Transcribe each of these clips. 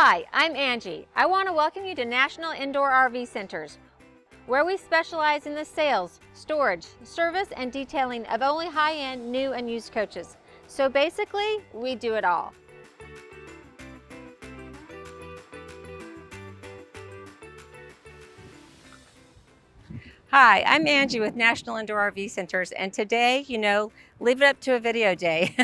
Hi, I'm Angie. I want to welcome you to National Indoor RV Centers, where we specialize in the sales, storage, service, and detailing of only high-end new and used coaches. So basically, we do it all. Hi, I'm Angie with National Indoor RV Centers, and today, leave it up to a video day.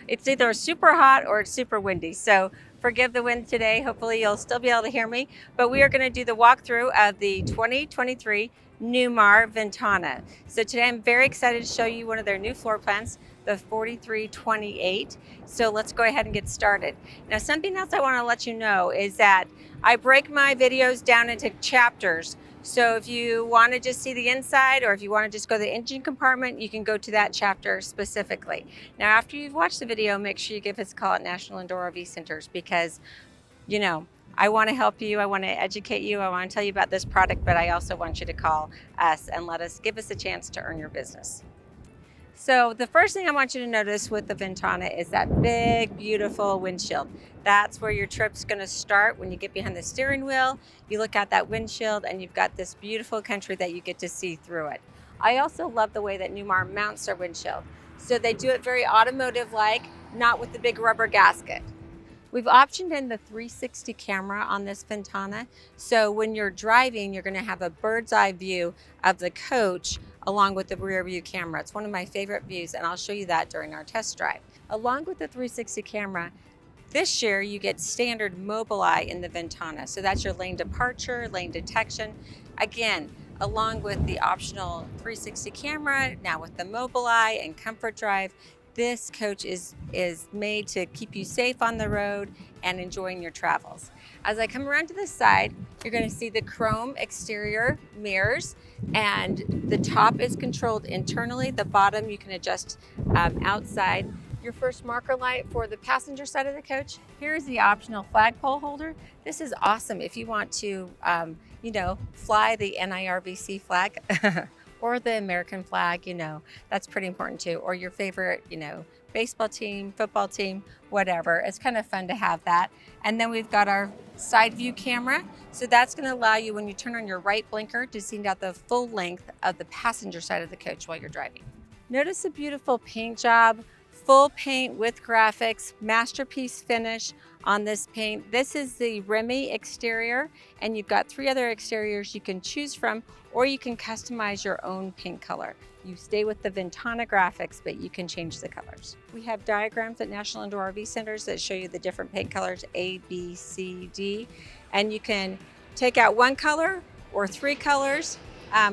It's either super hot or it's super windy, so forgive the wind today. Hopefully you'll still be able to hear me, but we are going to do the walkthrough of the 2023 Newmar Ventana. So today I'm very excited to show you one of their new floor plans, the 4328. So let's go ahead and get started. Now, something else I want to let you know is that I break my videos down into chapters. So if you want to just see the inside, or if you want to just go to the engine compartment, you can go to that chapter specifically. Now, after you've watched the video, make sure you give us a call at National Indoor RV Centers because, I want to help you. I want to educate you. I want to tell you about this product, but I also want you to call us and give us a chance to earn your business. So the first thing I want you to notice with the Ventana is that big, beautiful windshield. That's where your trip's going to start. When you get behind the steering wheel, you look out that windshield and you've got this beautiful country that you get to see through it. I also love the way that Newmar mounts their windshield. So they do it very automotive-like, not with the big rubber gasket. We've optioned in the 360 camera on this Ventana. So when you're driving, you're going to have a bird's eye view of the coach along with the rear view camera. It's one of my favorite views, and I'll show you that during our test drive. Along with the 360 camera, this year you get standard Mobileye in the Ventana. So that's your lane departure, lane detection. Again, along with the optional 360 camera, now with the Mobileye and Comfort Drive, this coach is made to keep you safe on the road and enjoying your travels. As I come around to the side, you're going to see the chrome exterior mirrors, and the top is controlled internally. The bottom you can adjust outside. Your first marker light for the passenger side of the coach. Here's the optional flagpole holder. This is awesome if you want to, fly the NIRVC flag. Or the American flag, that's pretty important too. Or your favorite, baseball team, football team, whatever. It's kind of fun to have that. And then we've got our side view camera. So that's going to allow you, when you turn on your right blinker, to see out the full length of the passenger side of the coach while you're driving. Notice the beautiful paint job, full paint with graphics, masterpiece finish on this paint. This is the Remy exterior, and you've got 3 other exteriors you can choose from, or you can customize your own paint color. You stay with the Ventana graphics, but you can change the colors. We have diagrams at National Indoor RV Centers that show you the different paint colors, A, B, C, D, and you can take out 1 color or 3 colors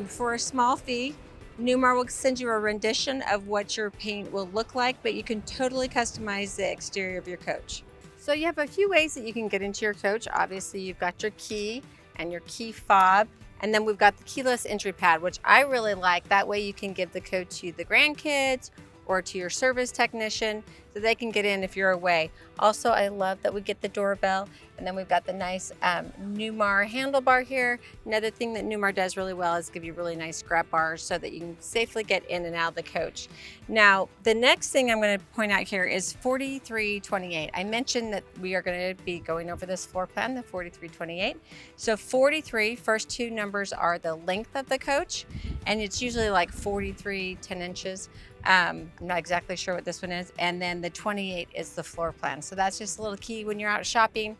for a small fee. Newmar will send you a rendition of what your paint will look like, but you can totally customize the exterior of your coach. So you have a few ways that you can get into your coach. Obviously, you've got your key and your key fob, and then we've got the keyless entry pad, which I really like. That way you can give the code to the grandkids or to your service technician so they can get in if you're away. Also, I love that we get the doorbell, and then we've got the nice Newmar handlebar here. Another thing that Newmar does really well is give you really nice grab bars so that you can safely get in and out of the coach. Now, the next thing I'm going to point out here is 4328. I mentioned that we are going to be going over this floor plan, the 4328. So 43, first 2 numbers are the length of the coach, and it's usually like 43, 10 inches. I'm not exactly sure what this one is. And then the 28 is the floor plan. So that's just a little key when you're out shopping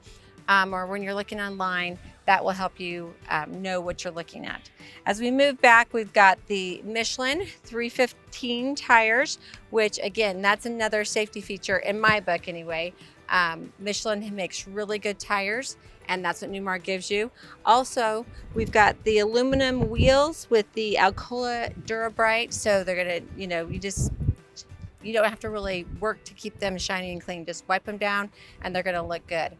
or when you're looking online. That will help you know what you're looking at. As we move back, we've got the Michelin 315 tires, which again, that's another safety feature in my book anyway. Michelin makes really good tires, and that's what Newmar gives you. Also, we've got the aluminum wheels with the Alcoa Durabright, so they're gonna, you don't have to really work to keep them shiny and clean. Just wipe them down and they're gonna look good.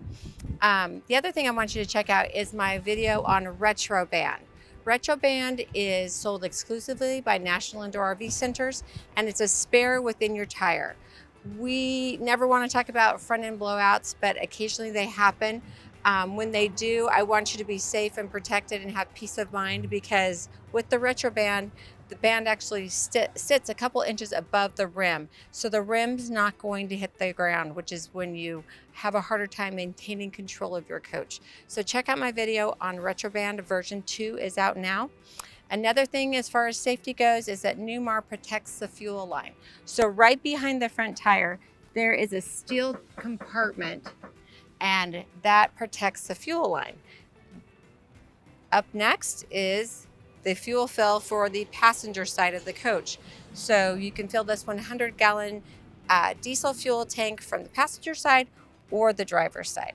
The other thing I want you to check out is my video on Retro Band. Retro Band is sold exclusively by National Indoor RV Centers, and it's a spare within your tire. We never want to talk about front end blowouts, but occasionally they happen. When they do, I want you to be safe and protected and have peace of mind, because with the Retro Band, the band actually sits a couple inches above the rim. So the rim's not going to hit the ground, which is when you have a harder time maintaining control of your coach. So check out my video on Retroband. Version 2 is out now. Another thing as far as safety goes is that Newmar protects the fuel line. So right behind the front tire, there is a steel compartment, and that protects the fuel line. Up next is the fuel fill for the passenger side of the coach. So you can fill this 100-gallon diesel fuel tank from the passenger side or the driver's side.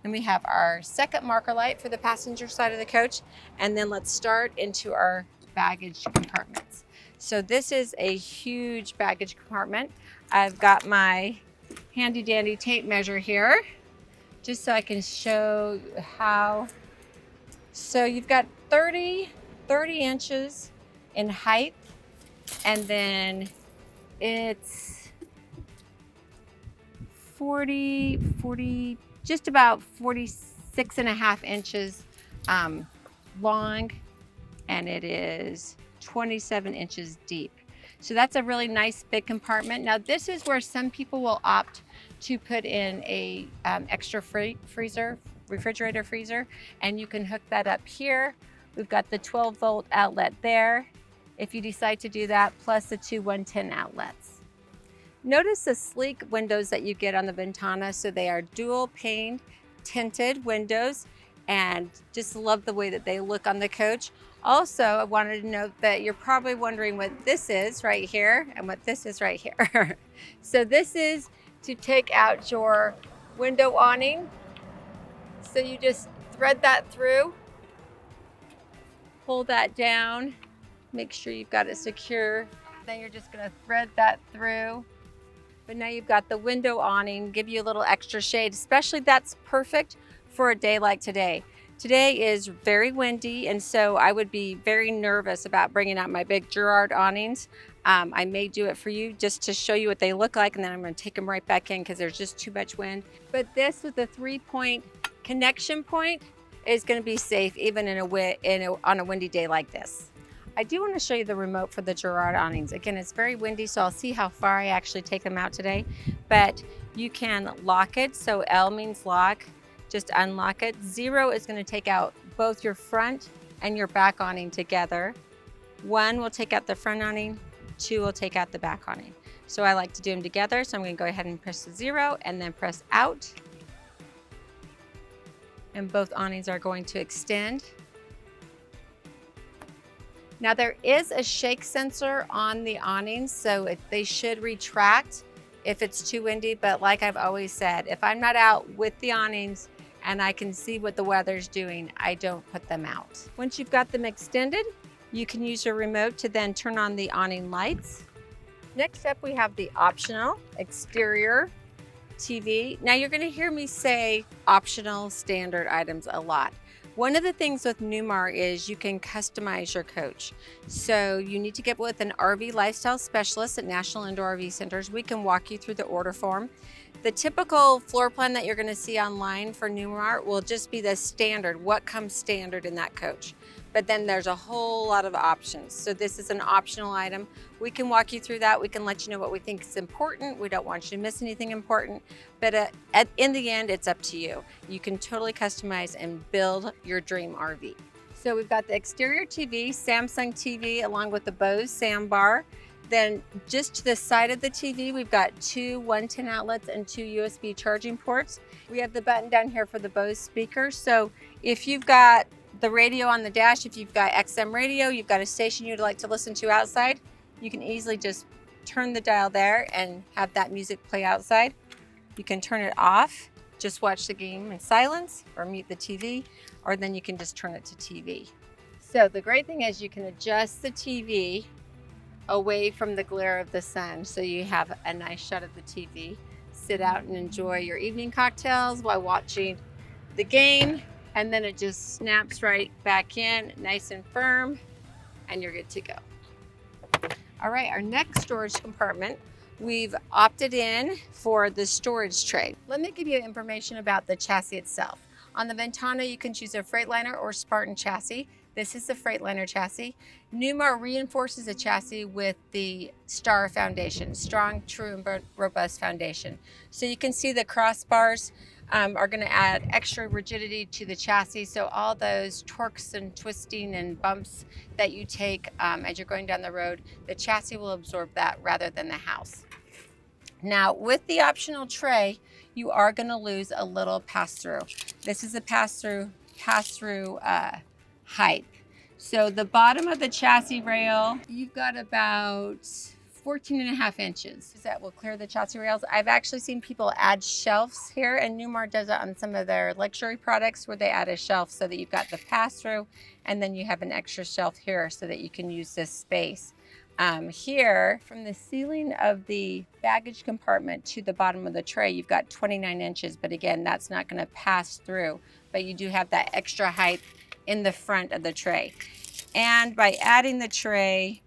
Then we have our second marker light for the passenger side of the coach. And then let's start into our baggage compartments. So this is a huge baggage compartment. I've got my handy dandy tape measure here, just so I can show how. So you've got 30 inches in height, and then it's 40, just about 46 and a half inches long, and it is 27 inches deep. So that's a really nice big compartment. Now this is where some people will opt to put in a extra refrigerator freezer, and you can hook that up here. We've got the 12-volt outlet there, if you decide to do that, plus the two 110 outlets. Notice the sleek windows that you get on the Ventana. So they are dual pane tinted windows, and just love the way that they look on the coach. Also, I wanted to note that you're probably wondering what this is right here and what this is right here. So this is to take out your window awning. So you just thread that through, pull that down, make sure you've got it secure. Then you're just gonna thread that through. But now you've got the window awning, give you a little extra shade, especially that's perfect for a day like today. Today is very windy, and so I would be very nervous about bringing out my big Girard awnings. I may do it for you just to show you what they look like, and then I'm going to take them right back in because there's just too much wind. But this with the 3-point connection point is going to be safe even on a windy day like this. I do want to show you the remote for the Girard awnings. Again, it's very windy, so I'll see how far I actually take them out today. But you can lock it, so L means lock. Just unlock it. 0 is going to take out both your front and your back awning together. 1 will take out the front awning, 2 will take out the back awning. So I like to do them together, so I'm going to go ahead and press the 0 and then press out. And both awnings are going to extend. Now there is a shake sensor on the awnings, so they should retract if it's too windy, but like I've always said, if I'm not out with the awnings and I can see what the weather's doing, I don't put them out. Once you've got them extended, you can use your remote to then turn on the awning lights. Next up, we have the optional exterior TV. Now you're gonna hear me say optional standard items a lot. One of the things with Newmar is you can customize your coach. So you need to get with an RV lifestyle specialist at National Indoor RV Centers. We can walk you through the order form. The typical floor plan that you're going to see online for Newmar will just be the standard, what comes standard in that coach. But then there's a whole lot of options. So this is an optional item. We can walk you through that. We can let you know what we think is important. We don't want you to miss anything important. But in the end, it's up to you. You can totally customize and build your dream RV. So we've got the exterior TV, Samsung TV, along with the Bose soundbar. Then just to the side of the TV, we've got two 110 outlets and two USB charging ports. We have the button down here for the Bose speakers. So if you've got the radio on the dash, if you've got XM radio, you've got a station you'd like to listen to outside, you can easily just turn the dial there and have that music play outside. You can turn it off, just watch the game in silence, or mute the TV, or then you can just turn it to TV. So the great thing is you can adjust the TV away from the glare of the sun, so you have a nice shot of the TV. Sit out and enjoy your evening cocktails while watching the game, and then it just snaps right back in, nice and firm, and you're good to go. All right, our next storage compartment, we've opted in for the storage tray. Let me give you information about the chassis itself. On the Ventana, you can choose a Freightliner or Spartan chassis. This is the Freightliner chassis. Newmar reinforces a chassis with the Star foundation, strong, true, and robust foundation. So you can see the crossbars are going to add extra rigidity to the chassis. So all those torques and twisting and bumps that you take as you're going down the road, the chassis will absorb that rather than the house. Now, with the optional tray, you are going to lose a little pass-through. This is a pass-through height. So the bottom of the chassis rail, you've got about 14.5 inches. That will clear the chassis rails. I've actually seen people add shelves here, and Newmar does it on some of their luxury products where they add a shelf so that you've got the pass-through, and then you have an extra shelf here so that you can use this space. Here, from the ceiling of the baggage compartment to the bottom of the tray, you've got 29 inches, but again, that's not going to pass through, but you do have that extra height in the front of the tray. And by adding the tray,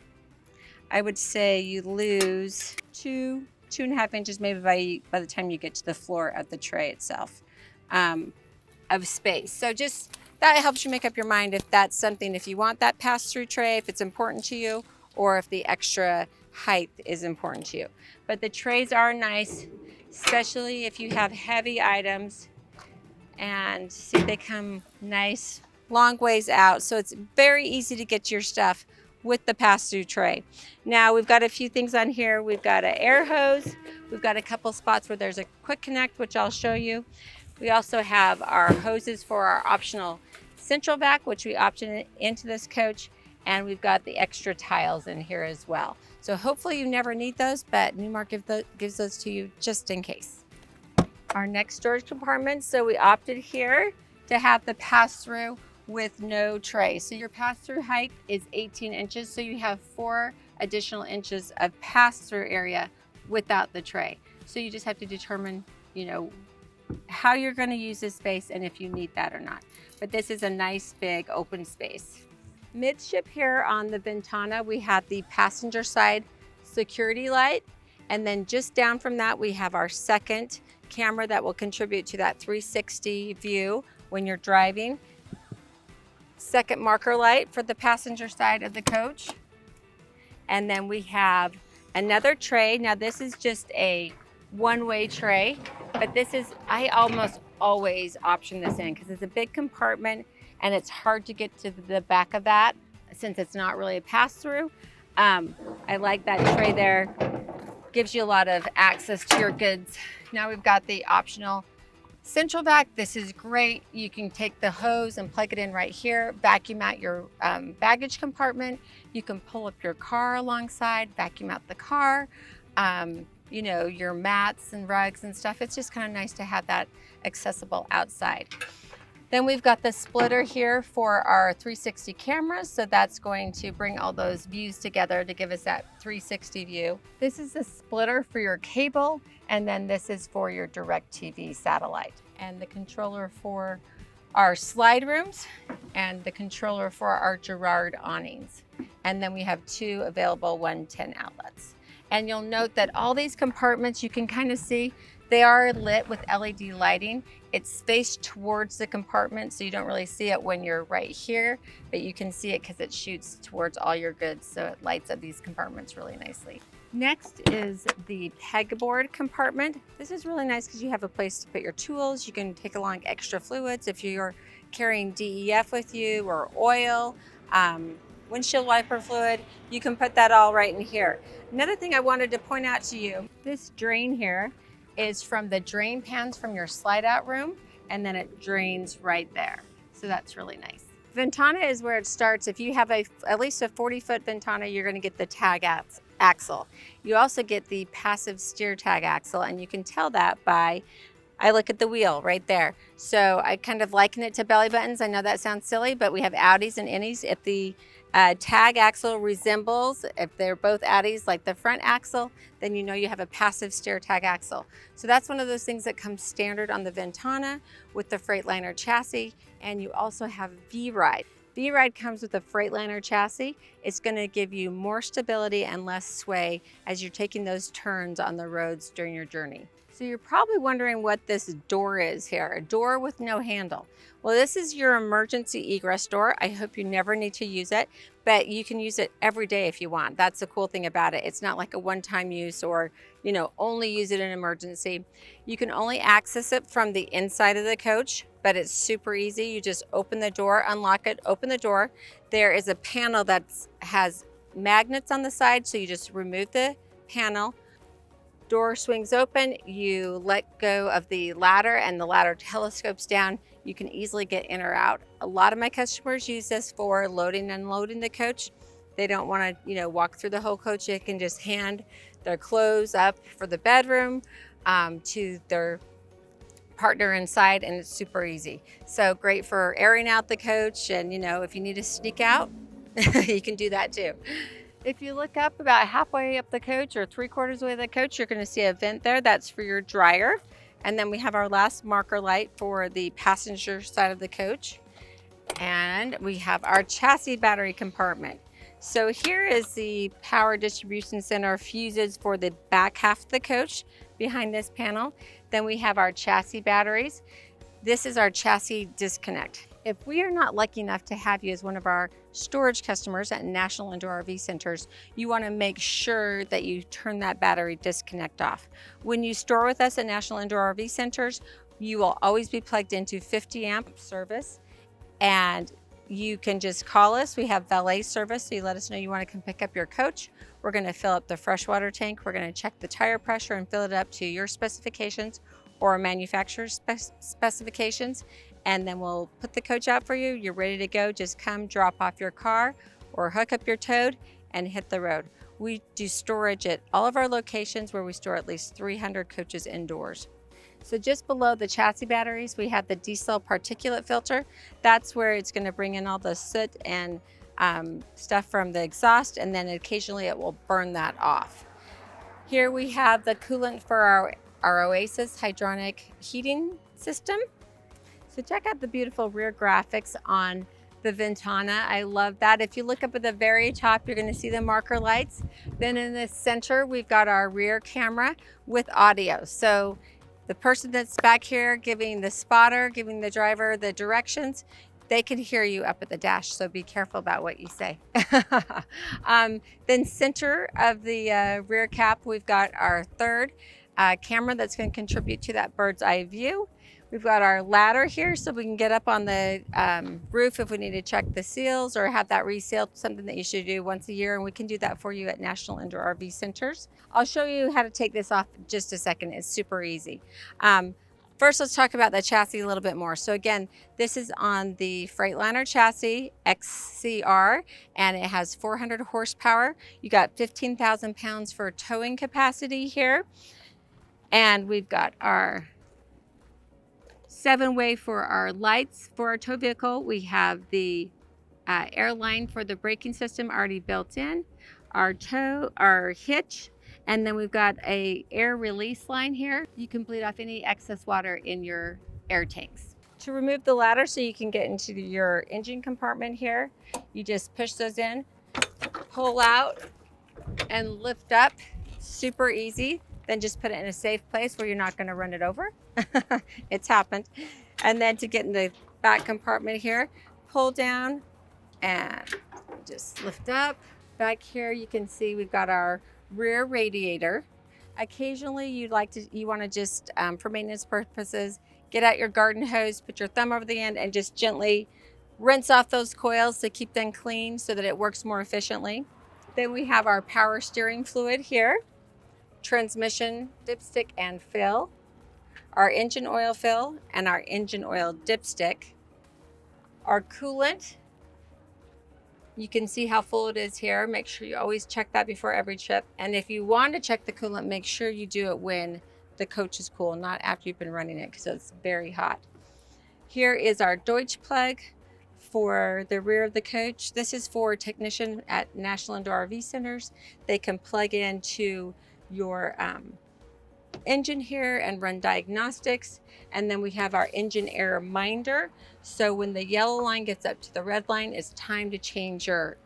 I would say you lose 2.5 inches maybe by the time you get to the floor of the tray itself of space. So just that helps you make up your mind if that's something, if you want that pass-through tray, if it's important to you, or if the extra height is important to you. But the trays are nice, especially if you have heavy items, and see they come nice long ways out. So it's very easy to get your stuff with the pass-through tray. Now we've got a few things on here. We've got an air hose. We've got a couple spots where there's a quick connect, which I'll show you. We also have our hoses for our optional central vac, which we opted into this coach. And we've got the extra tiles in here as well. So hopefully you never need those, but Newmar gives those to you just in case. Our next storage compartment, so we opted here to have the pass-through with no tray. So your pass-through height is 18 inches, so you have 4 additional inches of pass-through area without the tray. So you just have to determine, how you're going to use this space and if you need that or not. But this is a nice big open space. Midship here on the Ventana, we have the passenger side security light, and then just down from that we have our second camera that will contribute to that 360 view when you're driving. Second marker light for the passenger side of the coach. And then we have another tray. Now this is just a one-way tray, but this is, I almost always option this in because it's a big compartment and it's hard to get to the back of that since it's not really a pass-through. I like that tray there. Gives you a lot of access to your goods. Now we've got the optional central vac. This is great. You can take the hose and plug it in right here, vacuum out your baggage compartment. You can pull up your car alongside, vacuum out the car. Your mats and rugs and stuff. It's just kind of nice to have that accessible outside. Then we've got the splitter here for our 360 cameras. So that's going to bring all those views together to give us that 360 view. This is the splitter for your cable, and then this is for your DirecTV satellite. And the controller for our slide rooms and the controller for our Girard awnings. And then we have 2 available 110 outlets. And you'll note that all these compartments, you can kind of see, they are lit with LED lighting. It's faced towards the compartment, so you don't really see it when you're right here, but you can see it because it shoots towards all your goods, so it lights up these compartments really nicely. Next is the pegboard compartment. This is really nice because you have a place to put your tools. You can take along extra fluids if you're carrying DEF with you or oil, windshield wiper fluid. You can put that all right in here. Another thing I wanted to point out to you, this drain here is from the drain pans from your slide out room, and then it drains right there. So that's really nice. Ventana is where it starts. If you have at least a 40-foot Ventana, you're gonna get the tag axle. You also get the passive steer tag axle, and you can tell that by, I look at the wheel right there. So I kind of liken it to belly buttons. I know that sounds silly, but we have outies and innies. If the tag axle resembles, if they're both outies like the front axle, then you know you have a passive steer tag axle. So that's one of those things that comes standard on the Ventana with the Freightliner chassis. And you also have V-Ride. V-Ride comes with a Freightliner chassis. It's going to give you more stability and less sway as you're taking those turns on the roads during your journey. So you're probably wondering what this door is here, a door with no handle. Well, this is your emergency egress door. I hope you never need to use it, but you can use it every day if you want. That's the cool thing about it. It's not like a one-time use or, you know, only use it in emergency. You can only access it from the inside of the coach, but it's super easy. You just open the door, unlock it, open the door. There is a panel that has magnets on the side, so you just remove the panel. Door swings open, you let go of the ladder and the ladder telescopes down. You can easily get in or out. A lot of my customers use this for loading and unloading the coach. They don't want to, you know, walk through the whole coach. They can just hand their clothes up for the bedroom to their partner inside, and it's super easy. So great for airing out the coach, and you know, if you need to sneak out, you can do that too. If you look up about halfway up the coach or 3/4 way of the coach, you're going to see a vent there. That's for your dryer. And then we have our last marker light for the passenger side of the coach. And we have our chassis battery compartment. So here is the power distribution center fuses for the back half of the coach behind this panel. Then we have our chassis batteries. This is our chassis disconnect. If we are not lucky enough to have you as one of our storage customers at National Indoor RV Centers, you want to make sure that you turn that battery disconnect off. When you store with us at National Indoor RV Centers, you will always be plugged into 50 amp service, and you can just call us. We have valet service, so you let us know you want to come pick up your coach. We're going to fill up the freshwater tank. We're going to check the tire pressure and fill it up to your specifications or manufacturer's specifications, and then we'll put the coach out for you. You're ready to go. Just come drop off your car or hook up your toad and hit the road. We do storage at all of our locations where we store at least 300 coaches indoors. So just below the chassis batteries, we have the diesel particulate filter. That's where it's going to bring in all the soot and stuff from the exhaust, and then occasionally it will burn that off. Here we have the coolant for our Oasis hydronic heating system. So check out the beautiful rear graphics on the Ventana. I love that. If you look up at the very top, you're going to see the marker lights. Then in the center, we've got our rear camera with audio. So the person that's back here giving the spotter, giving the driver the directions, they can hear you up at the dash, so be careful about what you say. Then center of the rear cap, we've got our third camera that's going to contribute to that bird's eye view. We've got our ladder here so we can get up on the roof if we need to check the seals or have that resealed, something that you should do once a year, and we can do that for you at National Indoor RV Centers. I'll show you how to take this off in just a second. It's super easy. First, let's talk about the chassis a little bit more. So again, this is on the Freightliner chassis XCR, and it has 400 horsepower. You got 15,000 pounds for towing capacity here. And we've got our 7-way for our lights for our tow vehicle. We have the air line for the braking system already built in, our hitch, and then we've got a air release line here. You can bleed off any excess water in your air tanks. To remove the ladder so you can get into your engine compartment here, you just push those in, pull out, and lift up. Super easy. Then just put it in a safe place where you're not going to run it over. It's happened. And then to get in the back compartment here, pull down and just lift up. Back here you can see we've got our rear radiator. Occasionally you want to just, for maintenance purposes, get out your garden hose, put your thumb over the end, and just gently rinse off those coils to keep them clean so that it works more efficiently. Then we have our power steering fluid here, transmission dipstick and fill, our engine oil fill and our engine oil dipstick, our coolant. You can see how full it is here. Make sure you always check that before every trip. And if you want to check the coolant, make sure you do it when the coach is cool, not after you've been running it because it's very hot. Here is our Deutsch plug for the rear of the coach. This is for technician at National Indoor RV Centers. They can plug into your engine here and run diagnostics. And then we have our engine air minder. So when the yellow line gets up to the red line, it's time to change your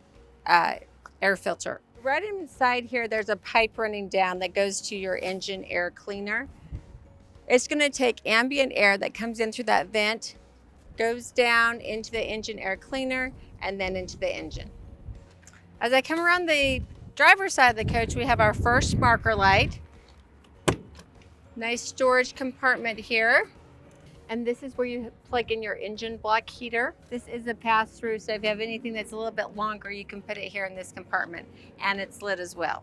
air filter. Right inside here, there's a pipe running down that goes to your engine air cleaner. It's going to take ambient air that comes in through that vent, goes down into the engine air cleaner, and then into the engine. As I come around the driver's side of the coach, we have our first marker light. Nice storage compartment here. And this is where you plug in your engine block heater. This is a pass-through, so if you have anything that's a little bit longer, you can put it here in this compartment, and it's lit as well.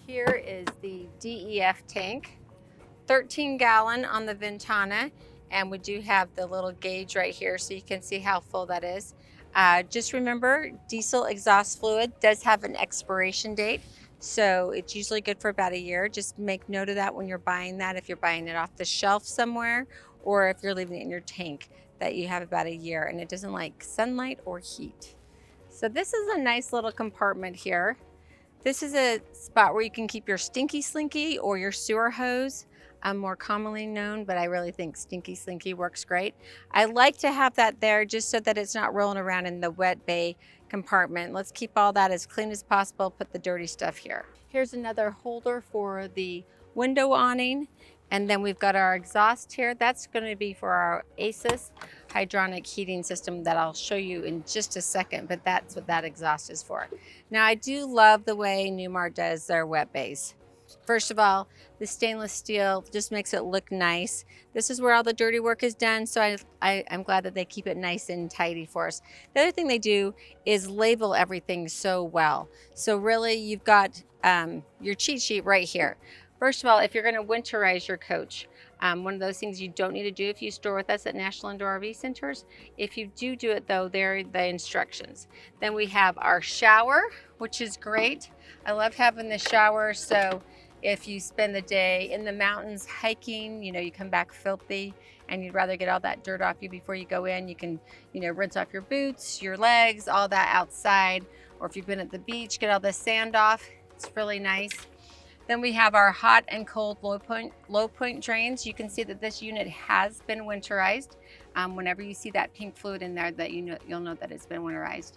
Here is the DEF tank, 13-gallon on the Ventana, and we do have the little gauge right here so you can see how full that is. Just remember, diesel exhaust fluid does have an expiration date, so it's usually good for about a year. Just make note of that when you're buying that, if you're buying it off the shelf somewhere, or if you're leaving it in your tank, that you have about a year, and it doesn't like sunlight or heat. So this is a nice little compartment here. This is a spot where you can keep your stinky slinky or your sewer hose, more commonly known, but I really think stinky slinky works great. I like to have that there just so that it's not rolling around in the wet bay compartment. Let's keep all that as clean as possible, put the dirty stuff here. Here's another holder for the window awning. And then we've got our exhaust here. That's going to be for our ACES hydronic heating system that I'll show you in just a second, but that's what that exhaust is for. Now, I do love the way Newmar does their wet bays. First of all, the stainless steel just makes it look nice. This is where all the dirty work is done, so I'm glad that they keep it nice and tidy for us. The other thing they do is label everything so well. So really, you've got your cheat sheet right here. First of all, if you're going to winterize your coach, one of those things you don't need to do if you store with us at National Indoor RV Centers. If you do it though, there are the instructions. Then we have our shower, which is great. I love having the shower, so if you spend the day in the mountains hiking, you come back filthy and you'd rather get all that dirt off you before you go in, you can, rinse off your boots, your legs, all that outside. Or if you've been at the beach, get all the sand off. It's really nice. Then we have our hot and cold low point drains. You can see that this unit has been winterized. Whenever you see that pink fluid in there, that you'll know that it's been winterized.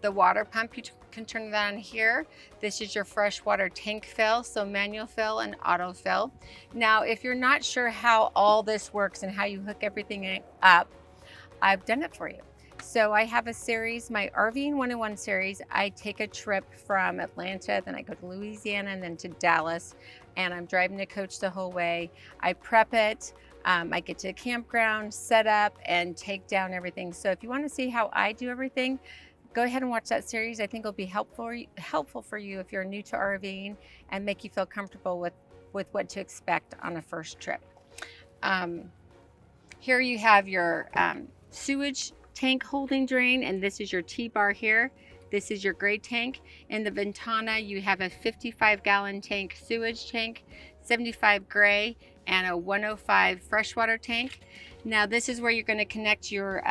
The water pump, you can turn that on here. This is your freshwater tank fill, so manual fill and auto fill. Now, if you're not sure how all this works and how you hook everything up, I've done it for you. So I have a series, my RVing 101 series. I take a trip from Atlanta, then I go to Louisiana, and then to Dallas, and I'm driving the coach the whole way. I prep it. I get to a campground, set up, and take down everything. So if you want to see how I do everything, go ahead and watch that series. I think it'll be helpful for you if you're new to RVing and make you feel comfortable with what to expect on a first trip. Here you have your sewage tank holding drain, and this is your T-bar here. This is your gray tank. In the Ventana, you have a 55-gallon tank sewage tank, 75 gray, and a 105 freshwater tank. Now this is where you're going to connect your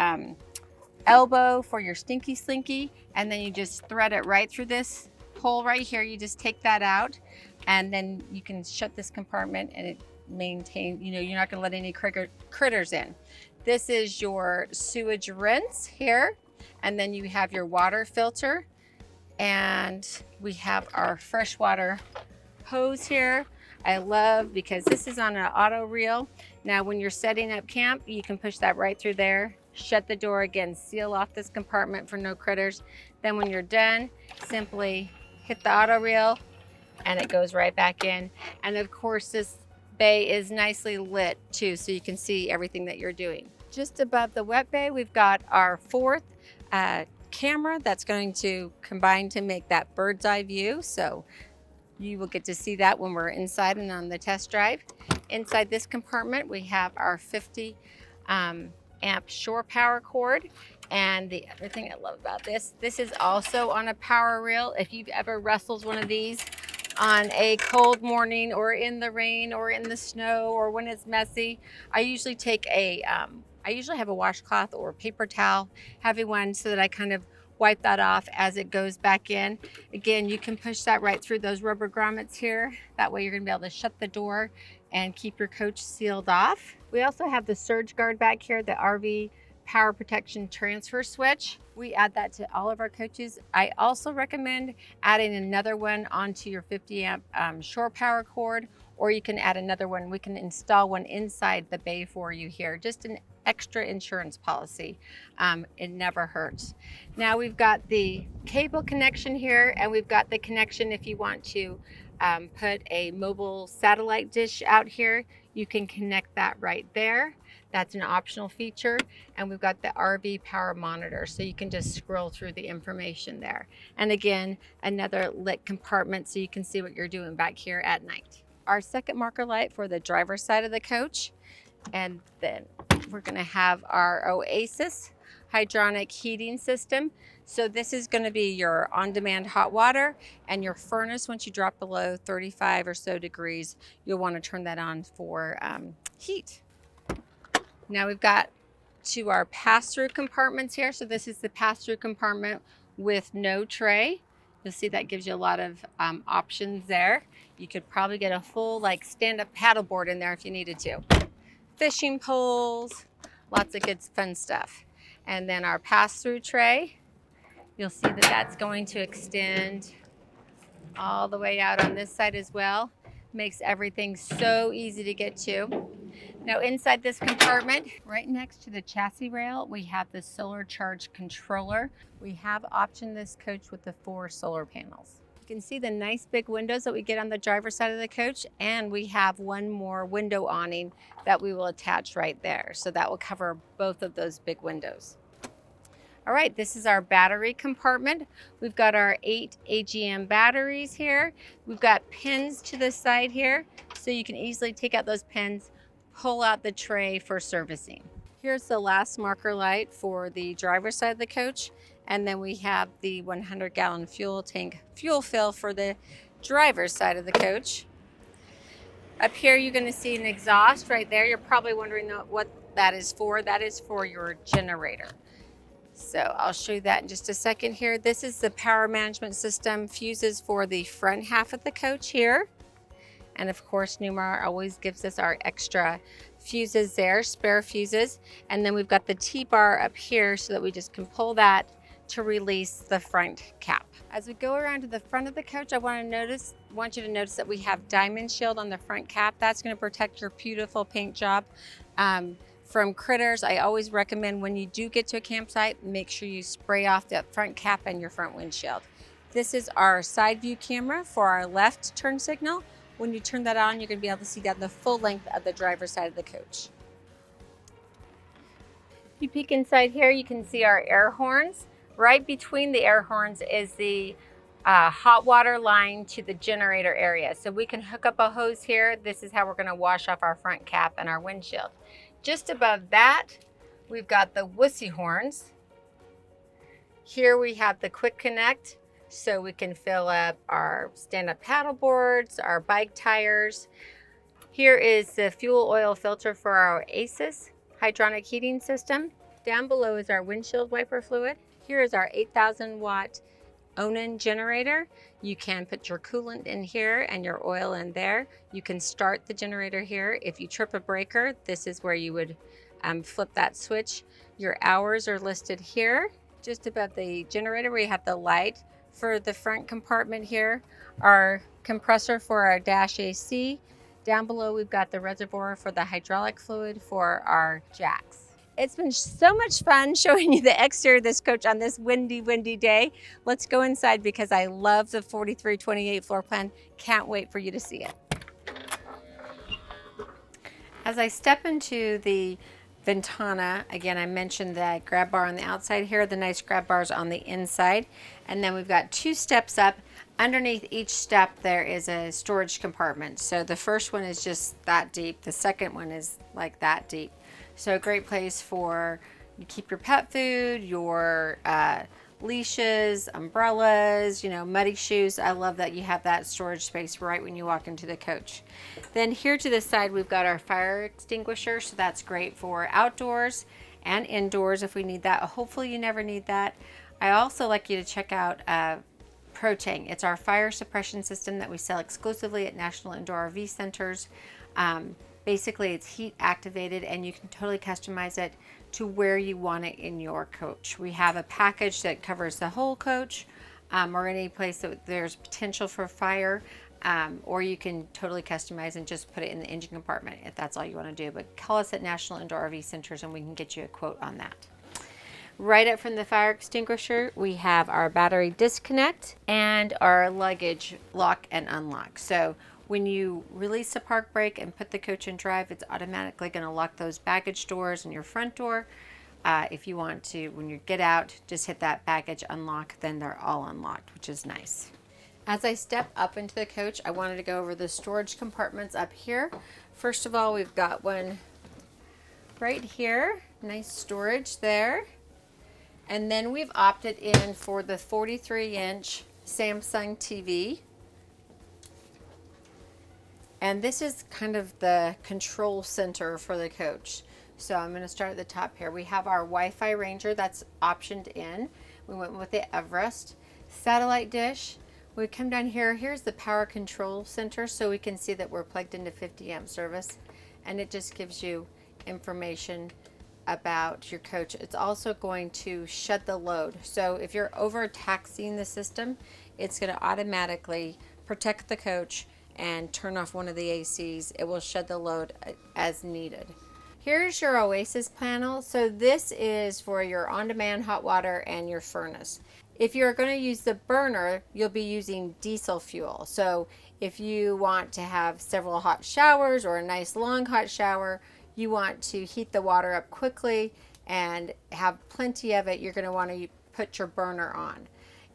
elbow for your stinky slinky, and then you just thread it right through this hole right here. You just take that out, and then you can shut this compartment, and it maintains, you're not going to let any critters in. This is your sewage rinse here, and then you have your water filter, and we have our freshwater hose here. I love because this is on an auto reel. Now when you're setting up camp, you can push that right through there, shut the door again, seal off this compartment for no critters. Then when you're done, simply hit the auto reel and it goes right back in. And of course this bay is nicely lit too, so you can see everything that you're doing. Just above the wet bay, we've got our fourth camera that's going to combine to make that bird's eye view. So you will get to see that when we're inside and on the test drive. Inside this compartment, we have our 50 amp shore power cord. And the other thing I love about this is also on a power reel. If you've ever wrestled one of these on a cold morning or in the rain or in the snow or when it's messy, I usually take I usually have a washcloth or a paper towel, heavy one, so that I kind of wipe that off as it goes back in. Again, you can push that right through those rubber grommets here. That way you're gonna be able to shut the door and keep your coach sealed off. We also have the surge guard back here, the RV power protection transfer switch. We add that to all of our coaches. I also recommend adding another one onto your 50 amp shore power cord or you can add another one. We can install one inside the bay for you here, just an extra insurance policy. It never hurts. Now we've got the cable connection here, and we've got the connection if you want to put a mobile satellite dish out here. You can connect that right there. That's an optional feature. And we've got the RV power monitor, so you can just scroll through the information there. And again, another lit compartment so you can see what you're doing back here at night. Our second marker light for the driver's side of the coach. And then we're gonna have our Oasis hydronic heating system. So this is going to be your on-demand hot water, and your furnace, once you drop below 35 or so degrees, you'll want to turn that on for heat. Now we've got to our pass-through compartments here. So this is the pass-through compartment with no tray. You'll see that gives you a lot of options there. You could probably get a full like stand-up paddleboard in there if you needed to. Fishing poles, lots of good fun stuff. And then our pass-through tray, you'll see that that's going to extend all the way out on this side as well. Makes everything so easy to get to. Now inside this compartment, right next to the chassis rail, we have the solar charge controller. We have optioned this coach with the 4 solar panels. You can see the nice big windows that we get on the driver's side of the coach, and we have one more window awning that we will attach right there. So that will cover both of those big windows. All right, this is our battery compartment. We've got our 8 AGM batteries here. We've got pins to the side here, so you can easily take out those pins, pull out the tray for servicing. Here's the last marker light for the driver's side of the coach. And then we have the 100-gallon fuel tank fuel fill for the driver's side of the coach. Up here, you're gonna see an exhaust right there. You're probably wondering what that is for. That is for your generator. So I'll show you that in just a second here. This is the power management system fuses for the front half of the coach here. And of course, Newmar always gives us our extra fuses there, spare fuses. And then we've got the T-bar up here so that we just can pull that to release the front cap. As we go around to the front of the coach, I want you to notice that we have diamond shield on the front cap. That's going to protect your beautiful paint job from critters. I always recommend when you do get to a campsite, make sure you spray off that front cap and your front windshield. This is our side view camera for our left turn signal. When you turn that on, you're going to be able to see down the full length of the driver's side of the coach. If you peek inside here, you can see our air horns. Right between the air horns is the hot water line to the generator area. So we can hook up a hose here. This is how we're going to wash off our front cap and our windshield. Just above that, we've got the wussy horns. Here we have the quick connect, so we can fill up our stand-up paddle boards, our bike tires. Here is the fuel oil filter for our Oasis hydronic heating system. Down below is our windshield wiper fluid. Here is our 8,000 watt Onan generator. You can put your coolant in here and your oil in there. You can start the generator here. If you trip a breaker, this is where you would flip that switch. Your hours are listed here. Just above the generator, we have the light for the front compartment here, our compressor for our dash AC. Down below, we've got the reservoir for the hydraulic fluid for our jacks. It's been so much fun showing you the exterior of this coach on this windy day. Let's go inside because I love the 4328 floor plan. Can't wait for you to see it. As I step into the Ventana, again, I mentioned that grab bar on the outside here, the nice grab bars on the inside. And then we've got 2 steps up. Underneath each step, there is a storage compartment. So the first one is just that deep. The second one is like that deep. So a great place for you keep your pet food, your leashes, umbrellas, muddy shoes. I love that you have that storage space right when you walk into the coach. Then here to the side, we've got our fire extinguisher. So that's great for outdoors and indoors if we need that. Hopefully you never need that. I also like you to check out ProTang. It's our fire suppression system that we sell exclusively at National Indoor RV Centers. Basically, it's heat activated and you can totally customize it to where you want it in your coach. We have a package that covers the whole coach or any place that there's potential for fire. Or you can totally customize and just put it in the engine compartment if that's all you want to do. But call us at National Indoor RV Centers and we can get you a quote on that. Right up from the fire extinguisher, we have our battery disconnect and our luggage lock and unlock. So when you release the park brake and put the coach in drive, it's automatically going to lock those baggage doors and your front door. If you want to, when you get out, just hit that baggage unlock, then they're all unlocked, which is nice. As I step up into the coach, I wanted to go over the storage compartments up here. First of all, we've got one right here, nice storage there. And then we've opted in for the 43-inch Samsung TV. And this is kind of the control center for the coach. So I'm going to start at the top here. We have our Wi-Fi Ranger that's optioned in. We went with the Everest. Satellite dish. We come down here. Here's the power control center so we can see that we're plugged into 50 amp service. And it just gives you information about your coach. It's also going to shed the load. So if you're overtaxing the system, it's going to automatically protect the coach and turn off one of the ACs. It will shed the load as needed. Here's your Oasis panel. So this is for your on-demand hot water and your furnace. If you're going to use the burner, you'll be using diesel fuel. So if you want to have several hot showers or a nice long hot shower, you want to heat the water up quickly and have plenty of it, you're going to want to put your burner on.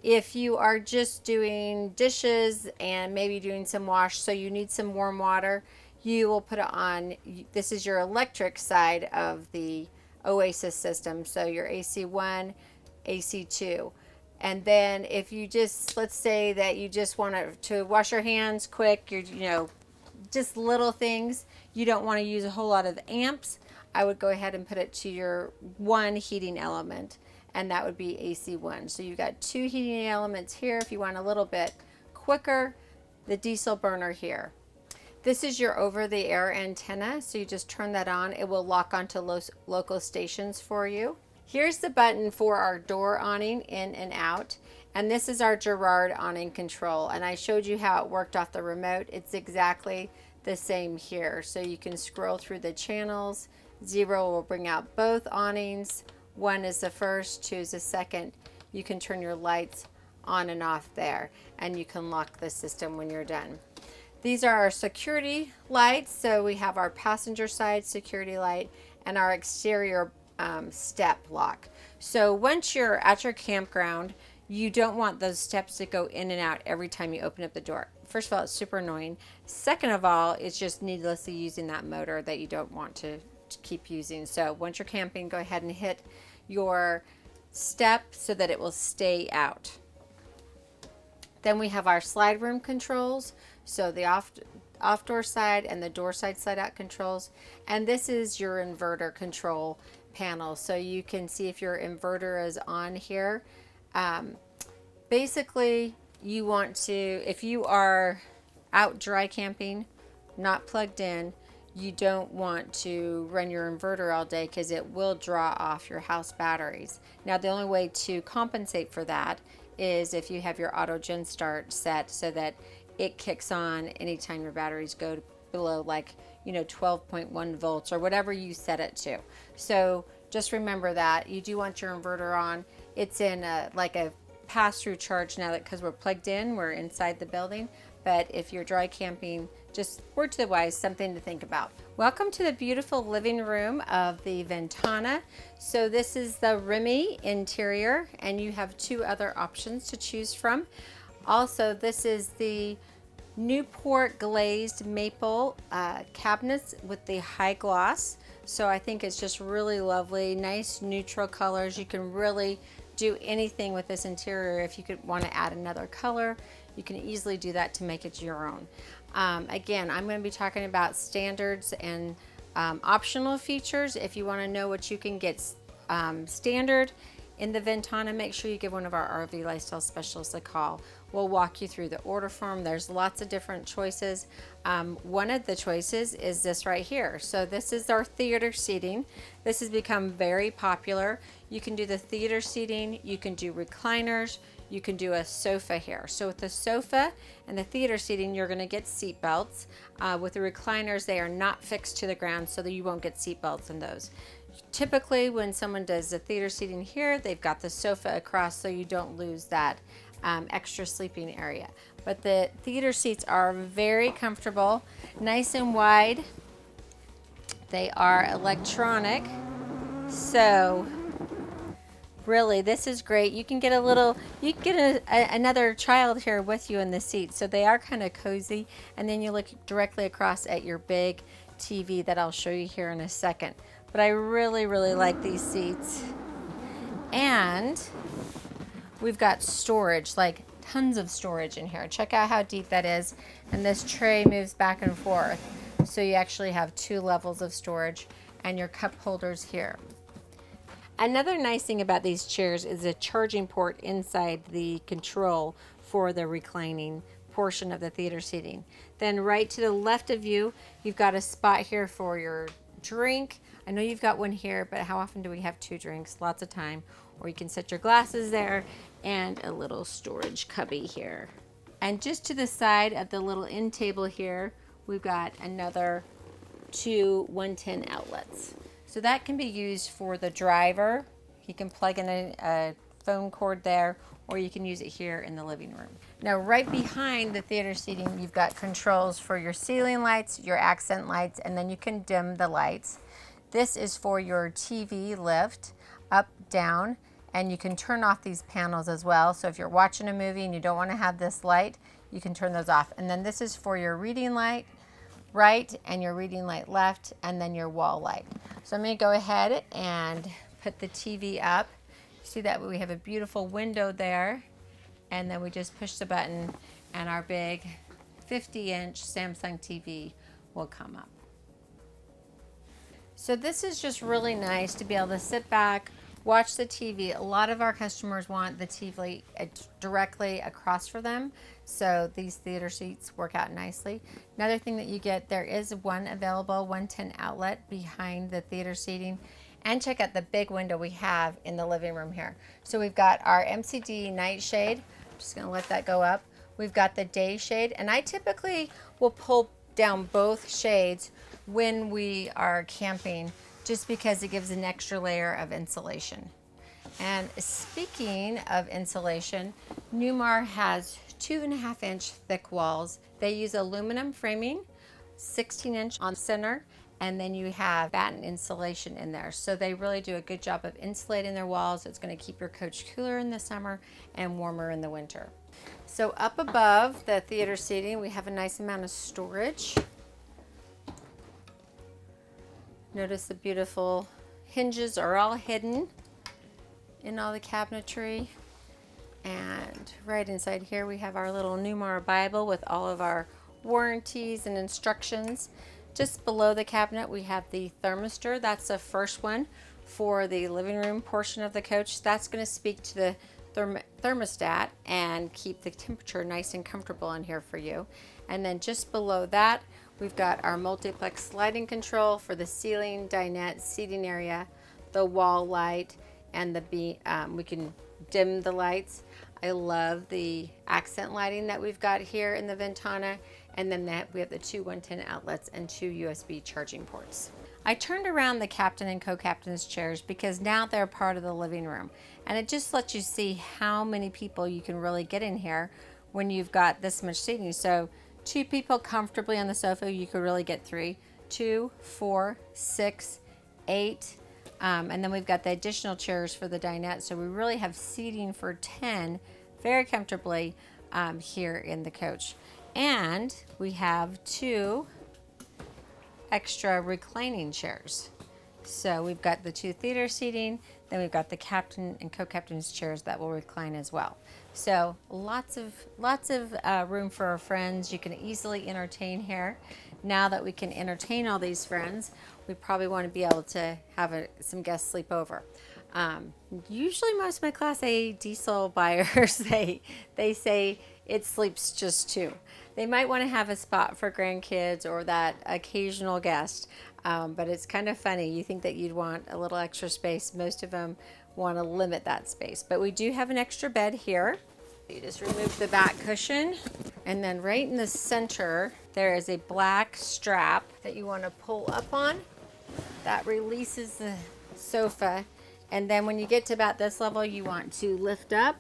If you are just doing dishes and maybe doing some wash, so you need some warm water, you will put it on. This is your electric side of the Oasis system, so your AC1, AC2. And then if you just, let's say that you just want to wash your hands quick, just little things, you don't want to use a whole lot of amps, I would go ahead and put it to your one heating element, and that would be AC1. So you've got two heating elements here. If you want a little bit quicker, the diesel burner here. This is your over-the-air antenna, so you just turn that on. It will lock onto local stations for you. Here's the button for our door awning in and out. And this is our Girard awning control. And I showed you how it worked off the remote. It's exactly the same here. So you can scroll through the channels. 0 will bring out both awnings. 1 is the first, 2 is the second. You can turn your lights on and off there. And you can lock the system when you're done. These are our security lights. So we have our passenger side security light and our exterior step lock. So once you're at your campground, you don't want those steps to go in and out every time you open up the door. First of all, it's super annoying. Second of all, it's just needlessly using that motor that you don't want to keep using. So once you're camping, go ahead and hit your step so that it will stay out. Then we have our slide room controls. So the off-door side and the door side slide out controls. And this is your inverter control panel. So you can see if your inverter is on here. Basically, you want to, if you are out dry camping, not plugged in, you don't want to run your inverter all day because it will draw off your house batteries. Now, the only way to compensate for that is if you have your auto gen start set so that it kicks on anytime your batteries go below 12.1 volts or whatever you set it to. So just remember that you do want your inverter on. It's in a pass-through charge now that because we're plugged in, we're inside the building. But if you're dry camping, just word to the wise, something to think about. Welcome to the beautiful living room of the Ventana. So this is the Remy interior, and you have 2 other options to choose from. Also, this is the Newport glazed maple cabinets with the high gloss. So I think it's just really lovely, nice neutral colors. You can really do anything with this interior. If you could want to add another color, you can easily do that to make it your own. Again, I'm going to be talking about standards and optional features. If you want to know what you can get standard in the Ventana, make sure you give one of our RV lifestyle specialists a call. We'll walk you through the order form. There's lots of different choices. One of the choices is this right here. So this is our theater seating. This has become very popular. You can do the theater seating, you can do recliners, you can do a sofa here. So with the sofa and the theater seating, you're gonna get seat belts. With the recliners, they are not fixed to the ground, so that you won't get seat belts in those. Typically, when someone does the theater seating here, they've got the sofa across so you don't lose that extra sleeping area. But the theater seats are very comfortable, nice and wide. They are electronic, so really this is great. You can get another child here with you in the seat, so they are kind of cozy. And then you look directly across at your big TV that I'll show you here in a second. But I really like these seats. And we've got storage, like tons of storage in here. Check out how deep that is. And this tray moves back and forth. So you actually have 2 levels of storage, and your cup holders here. Another nice thing about these chairs is a charging port inside the control for the reclining portion of the theater seating. Then right to the left of you, you've got a spot here for your drink. I know you've got one here, but how often do we have 2 drinks? Lots of time. Or you can set your glasses there, and a little storage cubby here. And just to the side of the little end table here, we've got another 2 110 outlets. So that can be used for the driver. He can plug in a phone cord there, or you can use it here in the living room. Now, right behind the theater seating, you've got controls for your ceiling lights, your accent lights, and then you can dim the lights. This is for your TV lift, up, down, and you can turn off these panels as well. So if you're watching a movie and you don't want to have this light, you can turn those off. And then this is for your reading light right and your reading light left, and then your wall light. So I'm going to go ahead and put the TV up. See that we have a beautiful window there, and then we just push the button and our big 50-inch Samsung TV will come up. So this is just really nice to be able to sit back, watch the TV. A lot of our customers want the TV directly across for them, so these theater seats work out nicely. Another thing that you get, there is one available 110 outlet behind the theater seating. And check out the big window we have in the living room here. So we've got our MCD night shade. I'm just gonna let that go up. We've got the day shade, and I typically will pull down both shades when we are camping, just because it gives an extra layer of insulation. And speaking of insulation, Newmar has 2.5-inch thick walls. They use aluminum framing, 16-inch on center, and then you have batten insulation in there. So they really do a good job of insulating their walls. It's going to keep your coach cooler in the summer and warmer in the winter. So up above the theater seating, we have a nice amount of storage. Notice the beautiful hinges are all hidden in all the cabinetry. And right inside here we have our little Newmar Bible with all of our warranties and instructions. Just below the cabinet we have the thermistor. That's the first one for the living room portion of the coach. That's going to speak to the thermostat and keep the temperature nice and comfortable in here for you. And then just below that we've got our multiplex lighting control for the ceiling, dinette, seating area, the wall light, and we can dim the lights. I love the accent lighting that we've got here in the Ventana. And then we have the 2 110 outlets and 2 USB charging ports. I turned around the captain and co-captain's chairs because now they're part of the living room. And it just lets you see how many people you can really get in here when you've got this much seating. So 2 people comfortably on the sofa, you could really get 3, 2, 4, 6, 8. And then we've got the additional chairs for the dinette. So we really have seating for 10 very comfortably here in the coach. And we have 2 extra reclining chairs. So we've got the 2 theater seating, then we've got the captain and co-captain's chairs that will recline as well. So lots of room for our friends. You can easily entertain here. Now that we can entertain all these friends, we probably want to be able to have some guests sleep over. Usually most of my Class A diesel buyers, they say it sleeps just 2. They might want to have a spot for grandkids or that occasional guest, but it's kind of funny. You think that you'd want a little extra space. Most of them want to limit that space, but we do have an extra bed here. You just remove the back cushion, and then right in the center, there is a black strap that you want to pull up on. That releases the sofa, and then when you get to about this level, you want to lift up.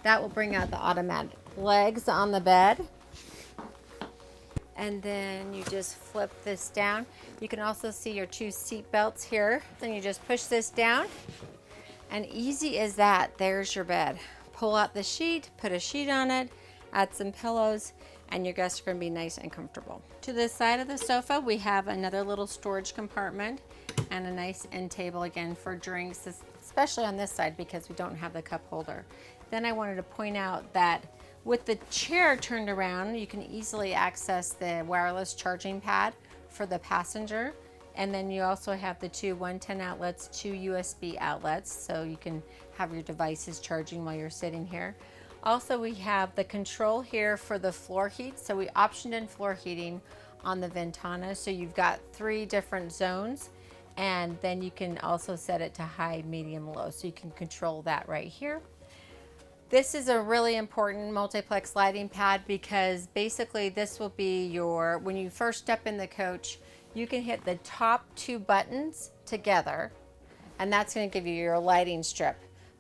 That will bring out the automatic legs on the bed. And then you just flip this down. You can also see your 2 seat belts here. Then you just push this down, and easy as that, there's your bed. Pull out the sheet, put a sheet on it, add some pillows, and your guests are going to be nice and comfortable. To the side of the sofa, we have another little storage compartment and a nice end table again for drinks, especially on this side because we don't have the cup holder. Then I wanted to point out that with the chair turned around, you can easily access the wireless charging pad for the passenger. And then you also have the 2 110 outlets, 2 USB outlets, so you can have your devices charging while you're sitting here. Also, we have the control here for the floor heat. So we optioned in floor heating on the Ventana. So you've got 3 different zones, and then you can also set it to high, medium, low. So you can control that right here. This is a really important multiplex lighting pad because basically this will be your, when you first step in the coach, you can hit the top 2 buttons together, and that's going to give you your lighting strip.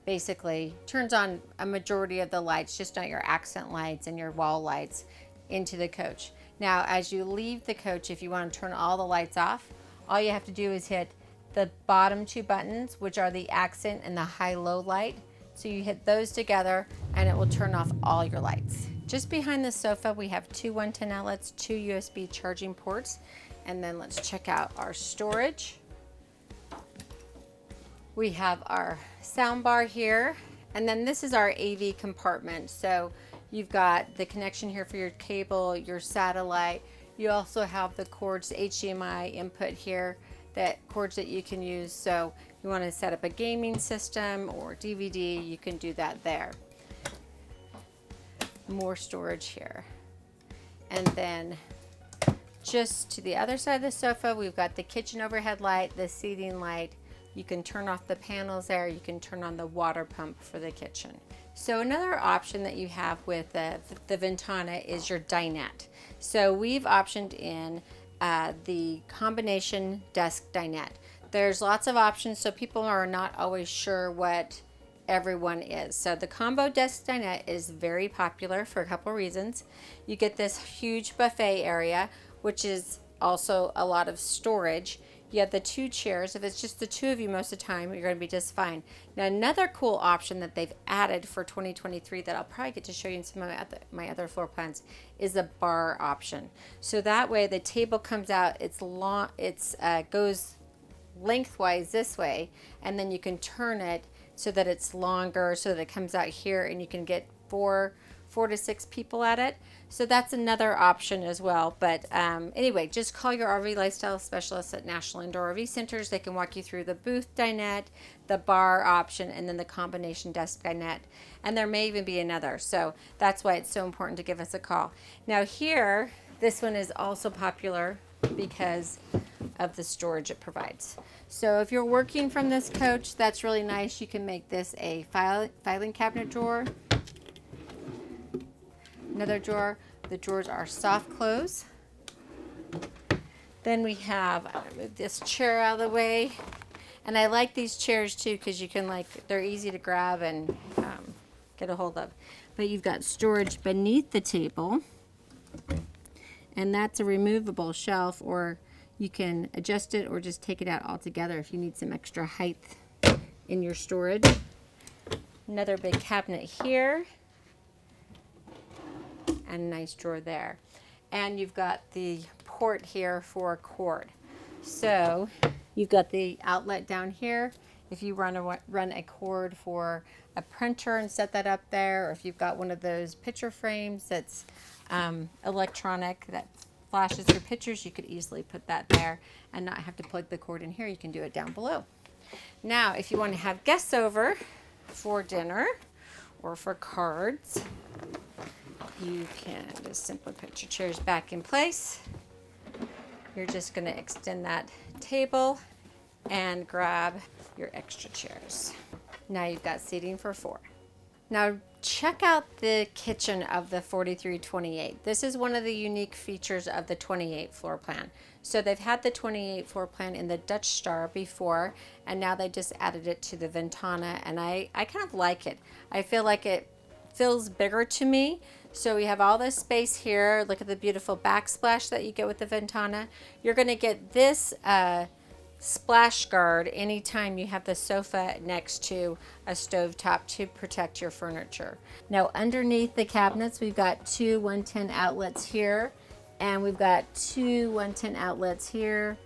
Basically turns on a majority of the lights, just not your accent lights and your wall lights into the coach. Now, as you leave the coach, if you want to turn all the lights off, all you have to do is hit the bottom 2 buttons, which are the accent and the high-low light. So you hit those together and it will turn off all your lights. Just behind the sofa, we have 2 110 outlets, 2 USB charging ports, and then let's check out our storage. We have our sound bar here, and then this is our AV compartment. So you've got the connection here for your cable, your satellite. You also have the cords, HDMI input here, that cords that you can use. So you want to set up a gaming system or DVD, you can do that there. More storage here. And then just to the other side of the sofa, we've got the kitchen overhead light, the seating light. You can turn off the panels there. You can turn on the water pump for the kitchen. So another option that you have with the Ventana is your dinette. So we've optioned in the combination desk dinette. There's lots of options, so people are not always sure what everyone is. So the combo desk dinette is very popular for a couple reasons. You get this huge buffet area, which is also a lot of storage. You have the 2 chairs. If it's just the 2 of you most of the time, you're going to be just fine. Now, another cool option that they've added for 2023 that I'll probably get to show you in some of my other floor plans is the bar option. So that way the table comes out, it's long, goes lengthwise this way, and then you can turn it so that it's longer, so that it comes out here and you can get 4 to 6 people at it. So that's another option as well. But anyway, just call your RV lifestyle specialist at National Indoor RV Centers. They can walk you through the booth dinette, the bar option, and then the combination desk dinette. And there may even be another. So that's why it's so important to give us a call. Now here, this one is also popular because of the storage it provides. So if you're working from this coach, that's really nice. You can make this a filing cabinet drawer. Another drawer. The drawers are soft close. Then we have, I'm gonna move this chair out of the way. And I like these chairs too because you can they're easy to grab and get a hold of. But you've got storage beneath the table. And that's a removable shelf, or you can adjust it or just take it out altogether if you need some extra height in your storage. Another big cabinet here. And a nice drawer there. And you've got the port here for a cord. So you've got the outlet down here. If you run a cord for a printer and set that up there, or if you've got one of those picture frames that's electronic that flashes your pictures, you could easily put that there and not have to plug the cord in here. You can do it down below. Now, if you want to have guests over for dinner or for cards, you can just simply put your chairs back in place. You're just going to extend that table and grab your extra chairs. Now you've got seating for 4. Now, check out the kitchen of the 4328. This is one of the unique features of the 28 floor plan. So they've had the 28 floor plan in the Dutch Star before, and now they just added it to the Ventana, and I kind of like it. I feel like it feels bigger to me. So we have all this space here. Look at the beautiful backsplash that you get with the Ventana. You're going to get this splash guard anytime you have the sofa next to a stovetop to protect your furniture. Now underneath the cabinets, we've got two 110 outlets here, and we've got two 110 outlets here,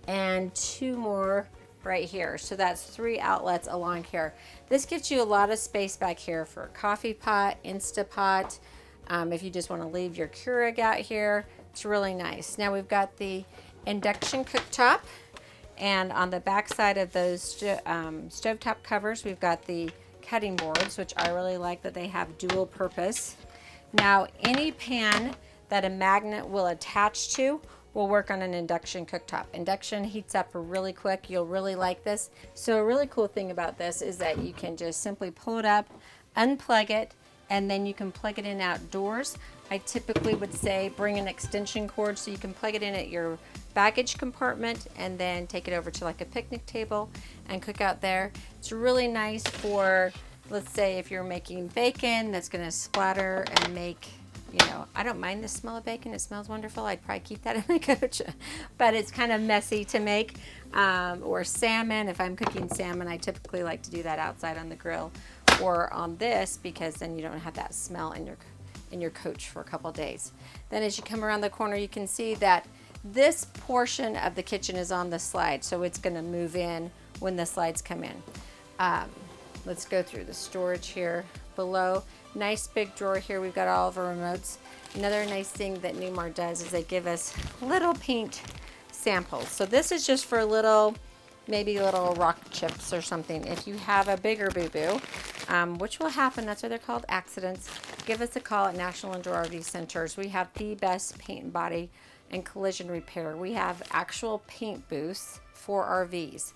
and two more right here. So that's 3 outlets along here. This gives you a lot of space back here for a coffee pot, Instapot. If you just want to leave your Keurig out here, it's really nice. Now we've got the induction cooktop, and on the back side of those stovetop covers, we've got the cutting boards, which I really like that they have dual purpose. Now any pan that a magnet will attach to will work on an induction cooktop. Induction heats up really quick. You'll really like this. So a really cool thing about this is that you can just simply pull it up, unplug it, and then you can plug it in outdoors. I typically would say bring an extension cord so you can plug it in at your baggage compartment and then take it over to like a picnic table and cook out there. It's really nice for, let's say if you're making bacon that's gonna splatter and make, you know, I don't mind the smell of bacon. It smells wonderful. I'd probably keep that in my coach, but it's kind of messy to make. Or salmon, if I'm cooking salmon, I typically like to do that outside on the grill or on this, because then you don't have that smell in your coach for a couple days. Then as you come around the corner, you can see that this portion of the kitchen is on the slide, so it's going to move in when the slides come in. Let's go through the storage here below. Nice big drawer here. We've got all of our remotes. Another nice thing that Newmar does is they give us little paint samples. So this is just for little, maybe little rock chips or something. If you have a bigger boo-boo, which will happen, that's why they're called accidents, give us a call at National Indoor RV Centers. We have the best paint and body and collision repair. We have actual paint booths for RVs.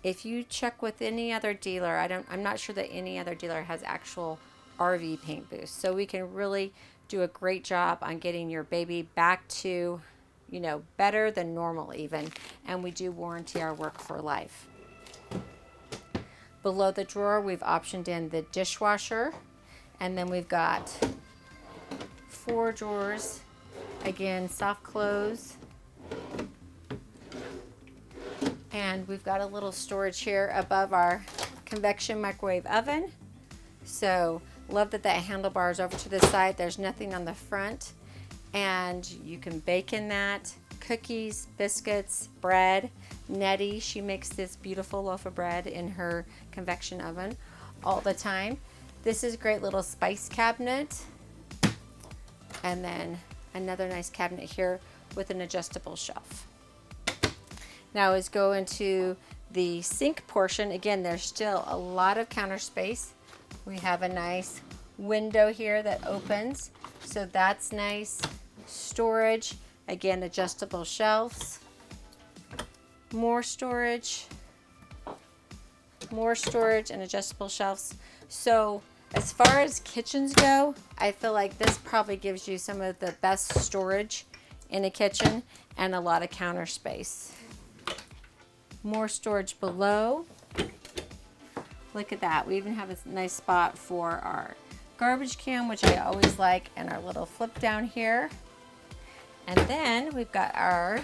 If you check with any other dealer, I'm not sure that any other dealer has actual RV paint booths. So we can really do a great job on getting your baby back to, you know, better than normal even. And we do warranty our work for life. Below the drawer, we've optioned in the dishwasher. And then we've got 4 drawers. Again, soft close. And we've got a little storage here above our convection microwave oven. So love that that handlebar is over to the side. There's nothing on the front. And you can bake in that. Cookies, biscuits, bread. Nettie, she makes this beautiful loaf of bread in her convection oven all the time. This is a great little spice cabinet. And then another nice cabinet here with an adjustable shelf. Now let's go into the sink portion. Again, there's still a lot of counter space. We have a nice window here that opens, so that's nice. Storage, again, adjustable shelves. More storage and adjustable shelves. So as far as kitchens go, I feel like this probably gives you some of the best storage in a kitchen and a lot of counter space. More storage below. Look at that. We even have a nice spot for our garbage can, which I always like, and our little flip down here. And then we've got our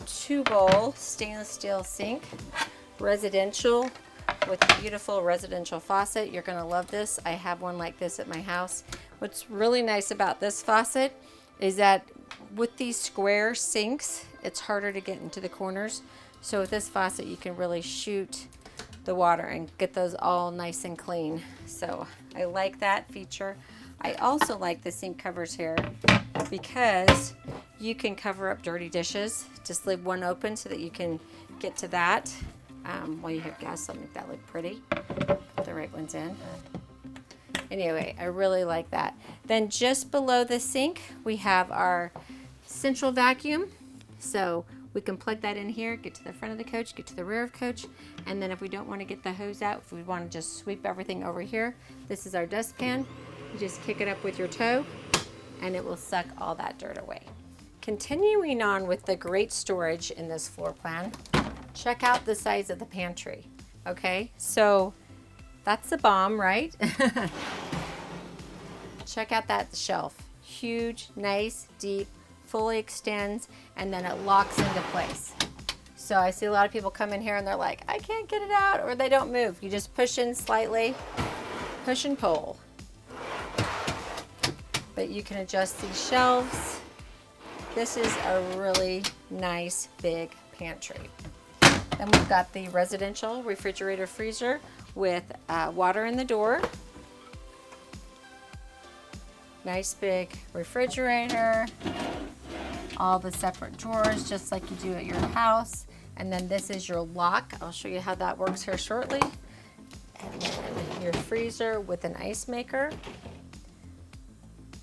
2-bowl stainless steel sink, residential, with a beautiful residential faucet. You're gonna love this. I have one like this at my house. What's really nice about this faucet is that with these square sinks, it's harder to get into the corners. So with this faucet, you can really shoot the water and get those all nice and clean. So I like that feature. I also like the sink covers here because you can cover up dirty dishes. Just leave one open so that you can get to that. While you have gas, I'll make that look pretty. Put the right ones in. Anyway, I really like that. Then just below the sink, we have our central vacuum. So We can plug that in here, get to the front of the coach, get to the rear of coach, and then if we don't want to get the hose out, if we want to just sweep everything over here, this is our dustpan. You just kick it up with your toe and it will suck all that dirt away. Continuing on with the great storage in this floor plan, check out the size of the pantry. Okay, so that's the bomb, right? Check out that shelf. Huge, nice, deep, fully extends, and then it locks into place. So I see a lot of people come in here and they're like, I can't get it out, or they don't move. You just push in slightly, push and pull. But you can adjust these shelves. This is a really nice big pantry. Then we've got the residential refrigerator freezer with water in the door. Nice big refrigerator. All the separate drawers just like you do at your house. And then this is your lock. I'll show you how that works here shortly. And then your freezer with an ice maker.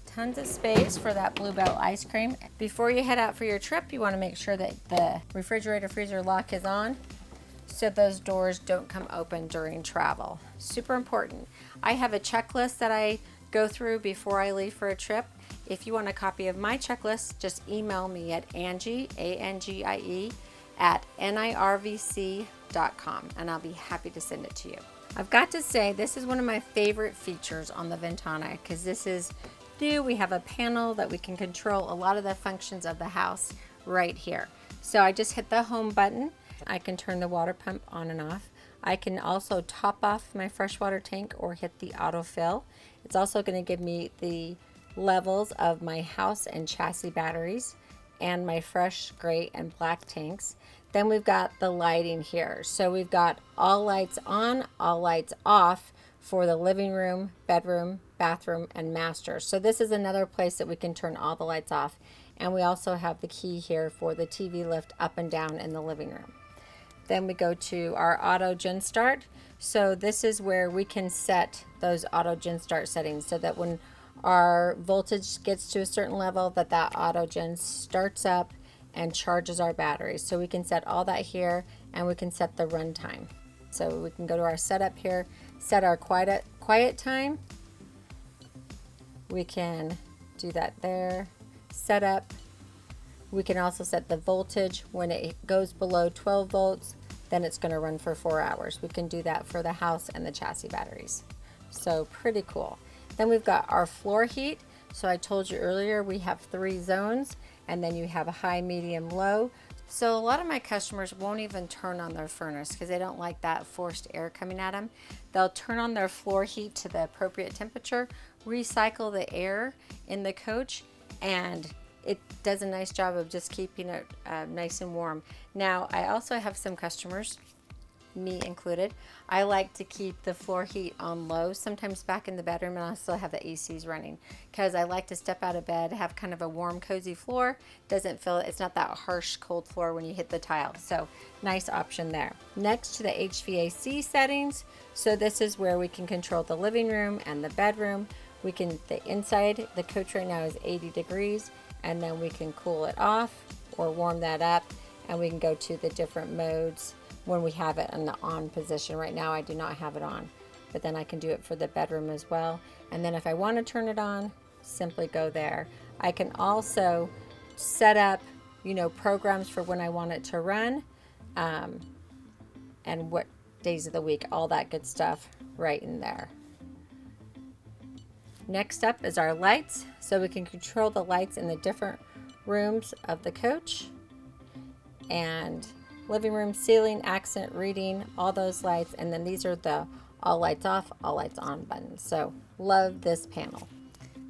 Tons of space for that Bluebell ice cream. Before you head out for your trip, you want to make sure that the refrigerator freezer lock is on so those doors don't come open during travel. Super important. I have a checklist that I go through before I leave for a trip. If you want a copy of my checklist, just email me at Angie, A-N-G-I-E, at NIRVC.com, and I'll be happy to send it to you. I've got to say, this is one of my favorite features on the Ventana because this is new. We have a panel that we can control a lot of the functions of the house right here. So I just hit the home button. I can turn the water pump on and off. I can also top off my freshwater tank or hit the autofill. It's also going to give me the levels of my house and chassis batteries and my fresh gray and black tanks. Then we've got the lighting here. So we've got all lights on, all lights off for the living room, bedroom, bathroom, and master. So this is another place that we can turn all the lights off. And we also have the key here for the TV lift up and down in the living room. Then we go to our auto gen start. So this is where we can set those auto gen start settings so that when our voltage gets to a certain level that auto gen starts up and charges our batteries. So we can set all that here and we can set the run time. So we can go to our setup here, set our quiet time. We can do that there, setup. We can also set the voltage. When it goes below 12 volts, then it's going to run for 4 hours. We can do that for the house and the chassis batteries. So pretty cool. Then we've got our floor heat. So I told you earlier we have 3 zones, and then you have a high, medium, low. So a lot of my customers won't even turn on their furnace because they don't like that forced air coming at them. They'll turn on their floor heat to the appropriate temperature, recycle the air in the coach, and it does a nice job of just keeping it nice and warm. Now, I also have some customers, me included, I like to keep the floor heat on low, sometimes back in the bedroom, and I still have the ACs running because I like to step out of bed, have kind of a warm, cozy floor. Doesn't feel, it's not that harsh, cold floor when you hit the tile. So nice option there. Next to the HVAC settings. So this is where we can control the living room and the bedroom. We can, the inside, the coach right now is 80 degrees, and then we can cool it off or warm that up, and we can go to the different modes when we have it in the on position. Right now I do not have it on, but then I can do it for the bedroom as well. And then if I want to turn it on, simply go there. I can also set up, you know, programs for when I want it to run, and what days of the week, all that good stuff right in there. Next up is our lights. So we can control the lights in the different rooms of the coach, and living room, ceiling, accent, reading, all those lights. And then these are the all lights off, all lights on buttons. So love this panel.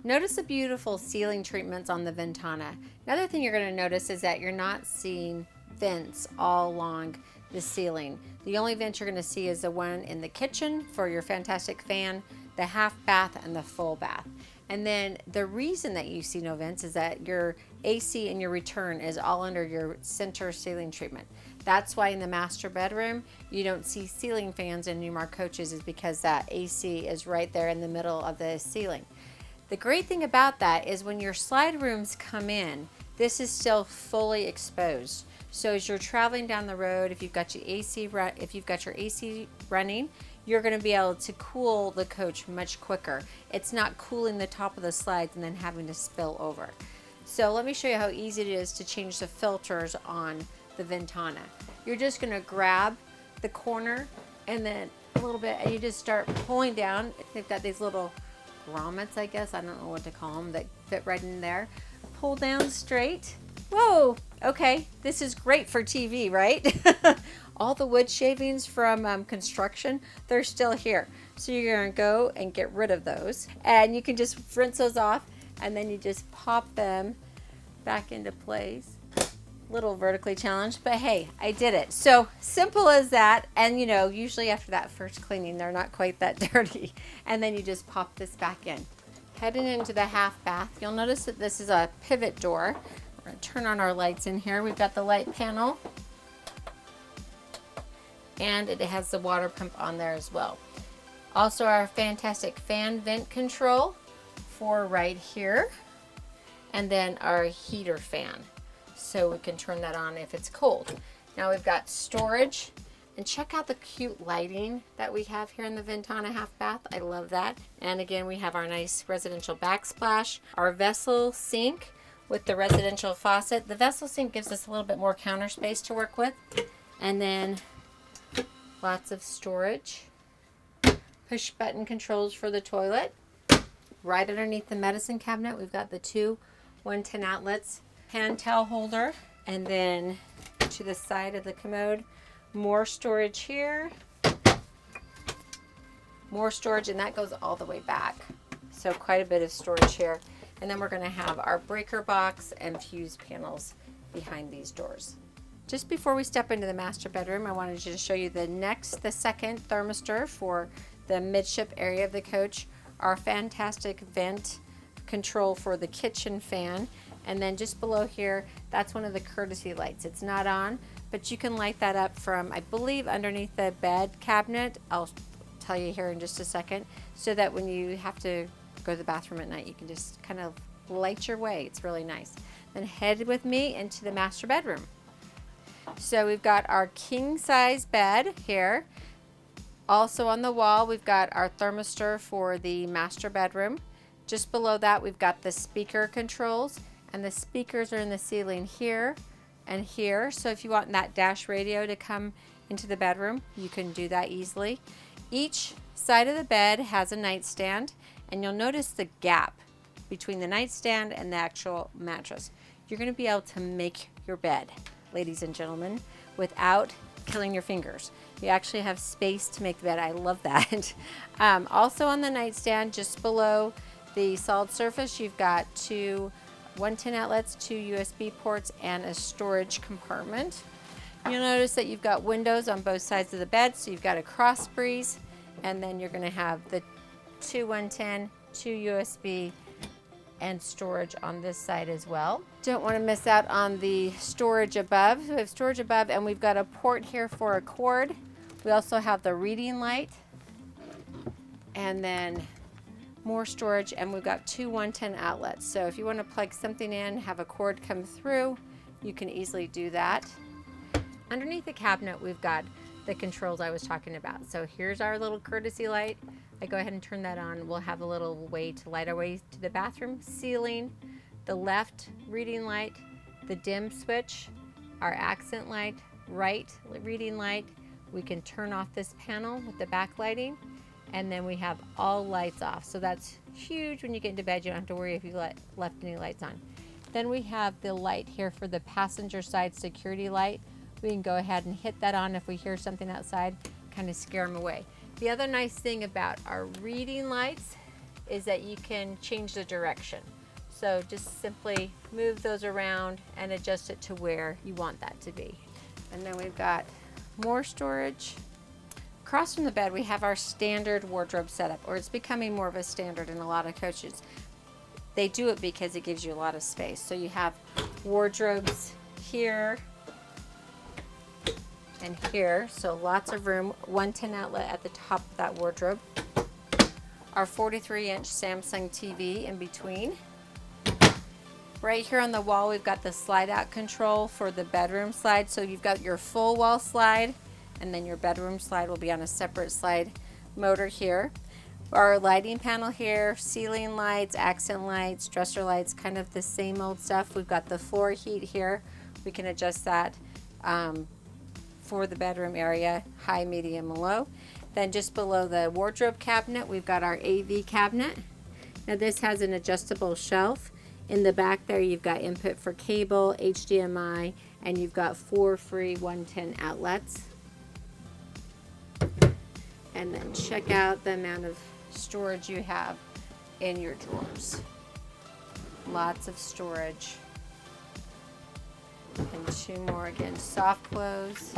Notice the beautiful ceiling treatments on the Ventana. Another thing you're going to notice is that you're not seeing vents all along the ceiling. The only vent you're going to see is the one in the kitchen for your fantastic fan, the half bath, and the full bath. And then the reason that you see no vents is that your AC and your return is all under your center ceiling treatment. That's why in the master bedroom, you don't see ceiling fans in Newmar coaches, is because that AC is right there in the middle of the ceiling. The great thing about that is when your slide rooms come in, this is still fully exposed. So as you're traveling down the road, if you've got your AC running, you're going to be able to cool the coach much quicker. It's not cooling the top of the slides and then having to spill over. So let me show you how easy it is to change the filters on the Ventana. You're just going to grab the corner and then a little bit, and you just start pulling down. They've got these little grommets, I guess, I don't know what to call them, that fit right in there. Pull down straight. Whoa, okay, this is great for TV, right? All the wood shavings from construction, they're still here. So you're gonna go and get rid of those. And you can just rinse those off, and then you just pop them back into place. Little vertically challenged, but hey, I did it. So simple as that. And you know, usually after that first cleaning, they're not quite that dirty. And then you just pop this back in. Heading into the half bath, you'll notice that this is a pivot door. We're gonna turn on our lights in here. We've got the light panel, and it has the water pump on there as well. Also our fantastic fan vent control for right here, and then our heater fan, so we can turn that on if it's cold. Now we've got storage, and check out the cute lighting that we have here in the Ventana half bath. I love that. And again, we have our nice residential backsplash, our vessel sink with the residential faucet. The vessel sink gives us a little bit more counter space to work with, and then lots of storage. Push button controls for the toilet. Right underneath the medicine cabinet, we've got the two 110 outlets, hand towel holder, and then to the side of the commode, more storage here, more storage, and that goes all the way back. So quite a bit of storage here. And then we're going to have our breaker box and fuse panels behind these doors. Just before we step into the master bedroom, I wanted to show you the second thermistor for the midship area of the coach, our fantastic vent control for the kitchen fan. And then just below here, that's one of the courtesy lights. It's not on, but you can light that up from, I believe, underneath the bed cabinet. I'll tell you here in just a second, so that when you have to go to the bathroom at night, you can just kind of light your way. It's really nice. Then head with me into the master bedroom. So we've got our king size bed here. Also on the wall, we've got our thermistor for the master bedroom. Just below that, we've got the speaker controls, and the speakers are in the ceiling here and here. So if you want that dash radio to come into the bedroom, you can do that easily. Each side of the bed has a nightstand, and you'll notice the gap between the nightstand and the actual mattress. You're going to be able to make your bed, ladies and gentlemen, without killing your fingers. You actually have space to make the bed. I love that. Also on the nightstand, just below the solid surface, you've got two 110 outlets, two USB ports, and a storage compartment. You'll notice that you've got windows on both sides of the bed, so you've got a cross breeze, and then you're going to have the two 110, two USB, and storage on this side as well. Don't want to miss out on the storage above. So we have storage above, and we've got a port here for a cord. We also have the reading light, and then more storage, and we've got two 110 outlets. So if you want to plug something in, have a cord come through, you can easily do that. Underneath the cabinet, we've got the controls I was talking about. So here's our little courtesy light. I go ahead and turn that on. We'll have a little way to light our way to the bathroom ceiling, the left reading light, the dim switch, our accent light, right reading light. We can turn off this panel with the backlighting, and then we have all lights off. So that's huge. When you get into bed, you don't have to worry if you left any lights on. Then we have the light here for the passenger side security light. We can go ahead and hit that on if we hear something outside, kind of scare them away. The other nice thing about our reading lights is that you can change the direction. So just simply move those around and adjust it to where you want that to be. And then we've got more storage. Across from the bed, we have our standard wardrobe setup, or it's becoming more of a standard in a lot of coaches. They do it because it gives you a lot of space. So you have wardrobes here and here, so lots of room. 110 outlet at the top of that wardrobe. Our 43-inch Samsung TV in between. Right here on the wall, we've got the slide out control for the bedroom slide. So you've got your full wall slide, and then your bedroom slide will be on a separate slide motor here. Our lighting panel here, ceiling lights, accent lights, dresser lights, kind of the same old stuff. We've got the floor heat here. We can adjust that for the bedroom area, high, medium, and low. Then just below the wardrobe cabinet, we've got our AV cabinet. Now this has an adjustable shelf. In the back there, you've got input for cable, HDMI, and you've got 4 free 110 outlets. And then check out the amount of storage you have in your drawers. Lots of storage. And 2 more, again, soft close.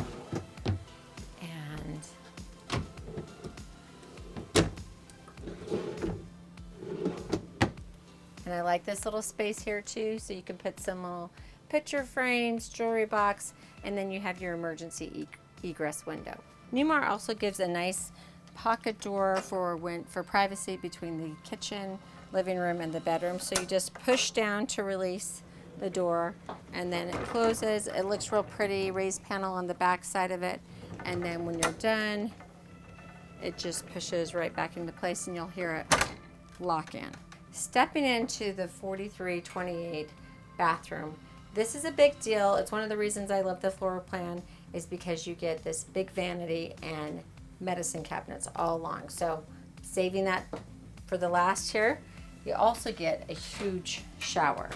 And I like this little space here too, so you can put some little picture frames, jewelry box, and then you have your emergency egress window. Newmar also gives a nice pocket door for privacy between the kitchen, living room, and the bedroom. So you just push down to release the door, and then it closes. It looks real pretty, raised panel on the back side of it, and then when you're done, it just pushes right back into place, and you'll hear it lock in. Stepping into the 4328 bathroom. This is a big deal. It's one of the reasons I love the floor plan, is because you get this big vanity and medicine cabinets all along. So saving that for the last here, you also get a huge shower.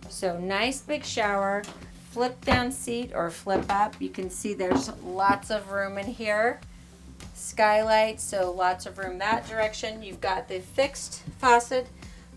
So nice big shower, flip down seat or flip up. You can see there's lots of room in here. Skylight, so lots of room that direction. You've got the fixed faucet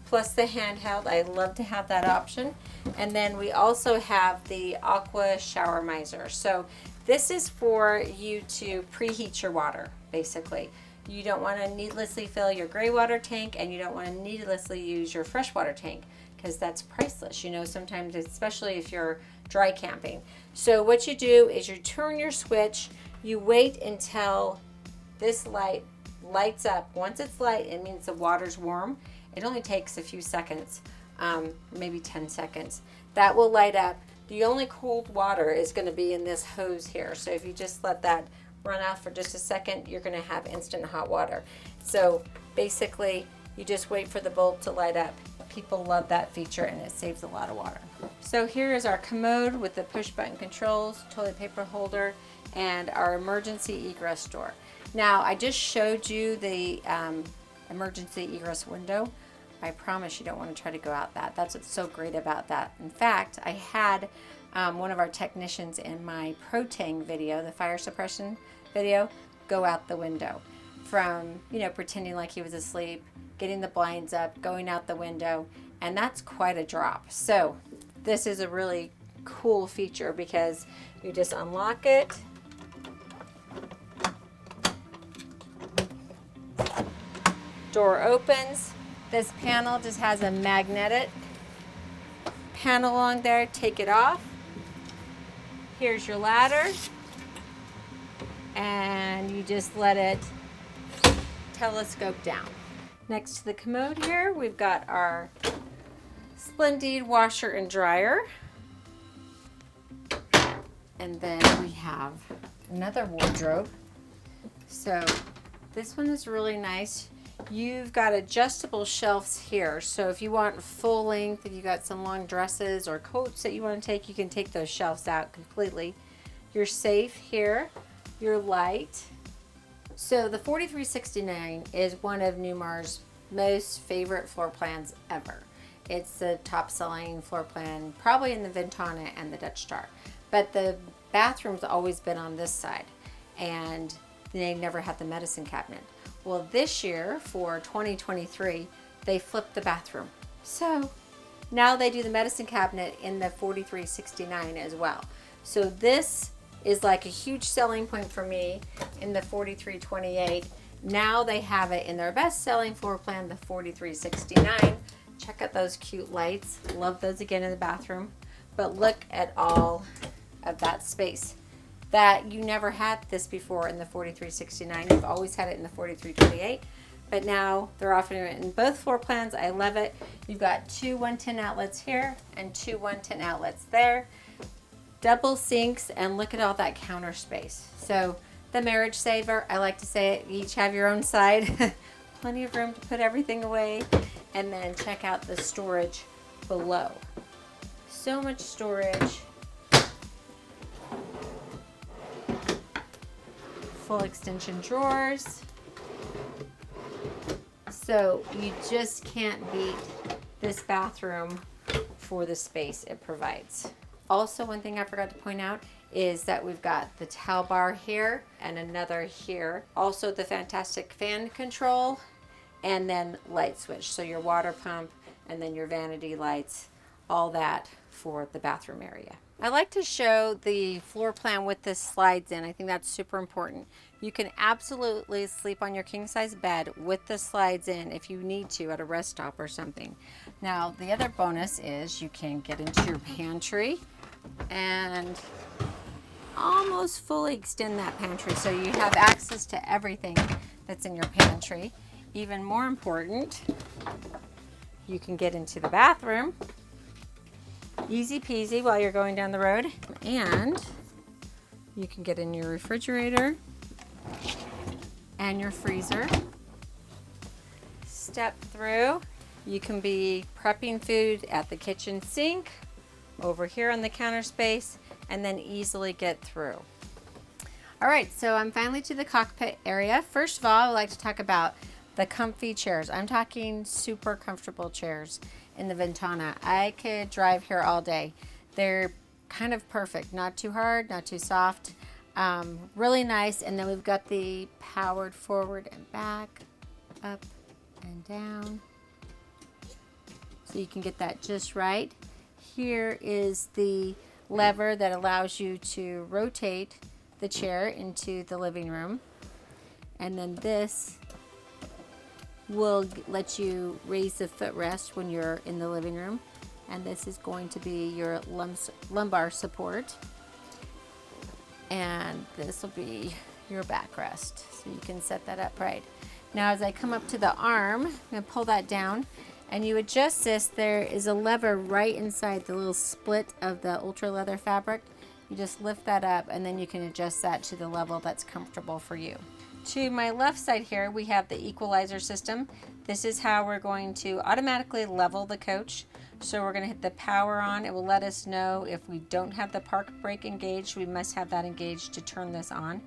plus the handheld. I love to have that option. And then we also have the aqua shower miser. So this is for you to preheat your water, basically. You don't want to needlessly fill your gray water tank, and you don't want to needlessly use your freshwater tank, because that's priceless, you know, sometimes, especially if you're dry camping. So what you do is you turn your switch, you wait until this light lights up. Once it's light, it means the water's warm. It only takes a few seconds, maybe 10 seconds. That will light up. The only cold water is going to be in this hose here. So if you just let that run out for just a second, you're going to have instant hot water. So basically, you just wait for the bulb to light up. People love that feature, and it saves a lot of water. So here is our commode with the push button controls, toilet paper holder, and our emergency egress door. Now, I just showed you the emergency egress window. I promise you don't want to try to go out that. That's what's so great about that. In fact, I had one of our technicians in my Protang video, the fire suppression video, go out the window from, you know, pretending like he was asleep, getting the blinds up, going out the window, and that's quite a drop. So this is a really cool feature because you just unlock it, door opens. This panel just has a magnetic panel along there. Take it off. Here's your ladder, and you just let it telescope down. Next to the commode here, we've got our Splendid washer and dryer. And then we have another wardrobe. So this one is really nice. You've got adjustable shelves here. So if you want full length, if you got some long dresses or coats that you want to take, you can take those shelves out completely. Your safe here, your light. So the 4369 is one of Newmar's most favorite floor plans ever. It's the top selling floor plan probably in the Ventana and the Dutch Star. But the bathroom's always been on this side, and they never had the medicine cabinet. Well, this year for 2023, they flipped the bathroom. So now they do the medicine cabinet in the 4369 as well. So this is like a huge selling point for me in the 4328. Now they have it in their best selling floor plan, the 4369. Check out those cute lights. Love those again in the bathroom. But look at all of that space. That you never had this before in the 4369. You've always had it in the 4328. but now they're offering it in both floor plans. I love it. You've got 2 110 outlets here and 2 110 outlets there. Double sinks, and look at all that counter space. So the marriage saver, I like to say it, you each have your own side. Plenty of room to put everything away. And then check out the storage below. So much storage. Full extension drawers. So you just can't beat this bathroom for the space it provides. Also, one thing I forgot to point out is that we've got the towel bar here and another here. Also the fantastic fan control, and then light switch. So your water pump and then your vanity lights, all that for the bathroom area. I like to show the floor plan with the slides in. I think that's super important. You can absolutely sleep on your king size bed with the slides in if you need to at a rest stop or something. Now, the other bonus is you can get into your pantry and almost fully extend that pantry so you have access to everything that's in your pantry. Even more important, you can get into the bathroom easy peasy while you're going down the road, and you can get in your refrigerator and your freezer. Step through, you can be prepping food at the kitchen sink, over here on the counter space, and then easily get through. All right, so I'm finally to the cockpit area. First of all, I'd like to talk about the comfy chairs. I'm talking super comfortable chairs in the Ventana. I could drive here all day. They're kind of perfect, not too hard, not too soft, really nice. And then we've got the powered forward and back, up and down, so you can get that just right. Here is the lever that allows you to rotate the chair into the living room, and then this will let you raise the footrest when you're in the living room, and this is going to be your lumbar support, and this will be your backrest, so you can set that up right. Now as I come up to the arm, I'm going to pull that down, and you adjust this. There is a lever right inside the little split of the ultra leather fabric. You just lift that up, and then you can adjust that to the level that's comfortable for you. To my left side here, we have the equalizer system. This is how we're going to automatically level the coach. So we're going to hit the power on. It will let us know if we don't have the park brake engaged. We must have that engaged to turn this on.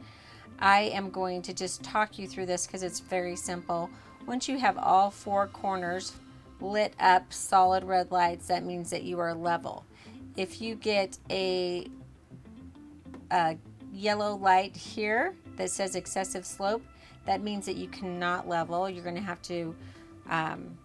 I am going to just talk you through this because it's very simple. Once you have all 4 corners lit up solid red lights, that means that you are level. If you get a yellow light here that says excessive slope, that means that you cannot level. You're going to have to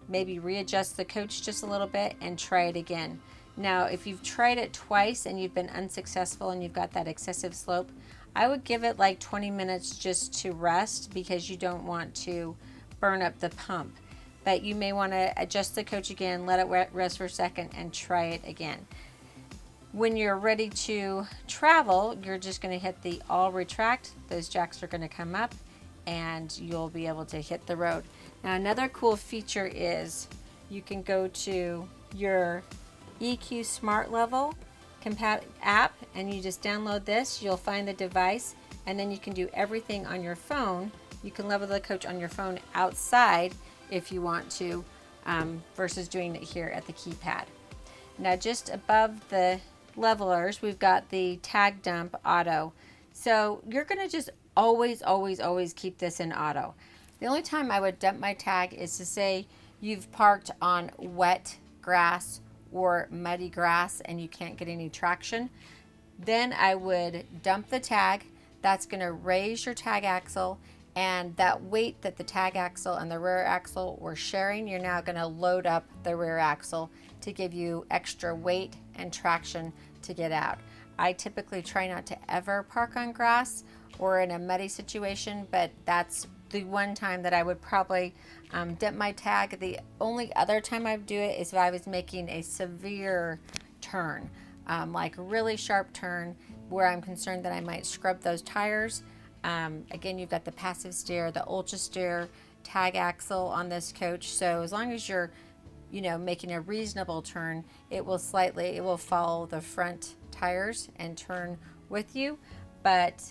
maybe readjust the coach just a little bit and try it again. Now, if you've tried it twice and you've been unsuccessful and you've got that excessive slope, I would give it like 20 minutes just to rest, because you don't want to burn up the pump. But you may want to adjust the coach again, let it rest for a second, and try it again. When you're ready to travel, you're just going to hit the all retract. Those jacks are going to come up and you'll be able to hit the road. Now, another cool feature is you can go to your EQ Smart Level app and you just download this. You'll find the device, and then you can do everything on your phone. You can level the coach on your phone outside if you want to, versus doing it here at the keypad. Now, just above the levelers, we've got the tag dump auto. So you're going to just always keep this in auto. The only time I would dump my tag is to say you've parked on wet grass or muddy grass and you can't get any traction. Then I would dump the tag. That's going to raise your tag axle, and that weight that the tag axle and the rear axle were sharing, you're now going to load up the rear axle to give you extra weight and traction to get out. I typically try not to ever park on grass or in a muddy situation, but that's the one time that I would probably dump my tag. The only other time I would do it is if I was making a severe turn, like a really sharp turn where I'm concerned that I might scrub those tires. Again, you've got the passive steer, the ultra steer tag axle on this coach, so as long as you're, you know, making a reasonable turn, it will follow the front tires and turn with you. But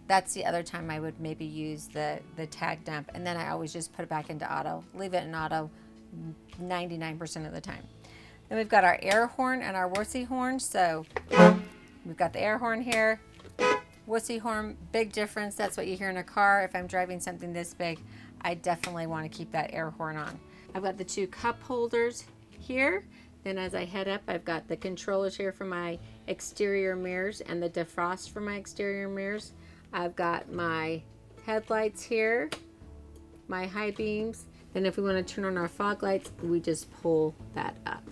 that's the other time I would maybe use the tag dump, and then I always just put it back into auto, leave it in auto 99% of the time. Then we've got our air horn and our wussy horn. So we've got the air horn here, wussy horn, big difference. That's what you hear in a car. If I'm driving something this big, I definitely want to keep that air horn on. I've got the two cup holders here. Then as I head up, I've got the controllers here for my exterior mirrors and the defrost for my exterior mirrors. I've got my headlights here, my high beams. Then if we want to turn on our fog lights, we just pull that up.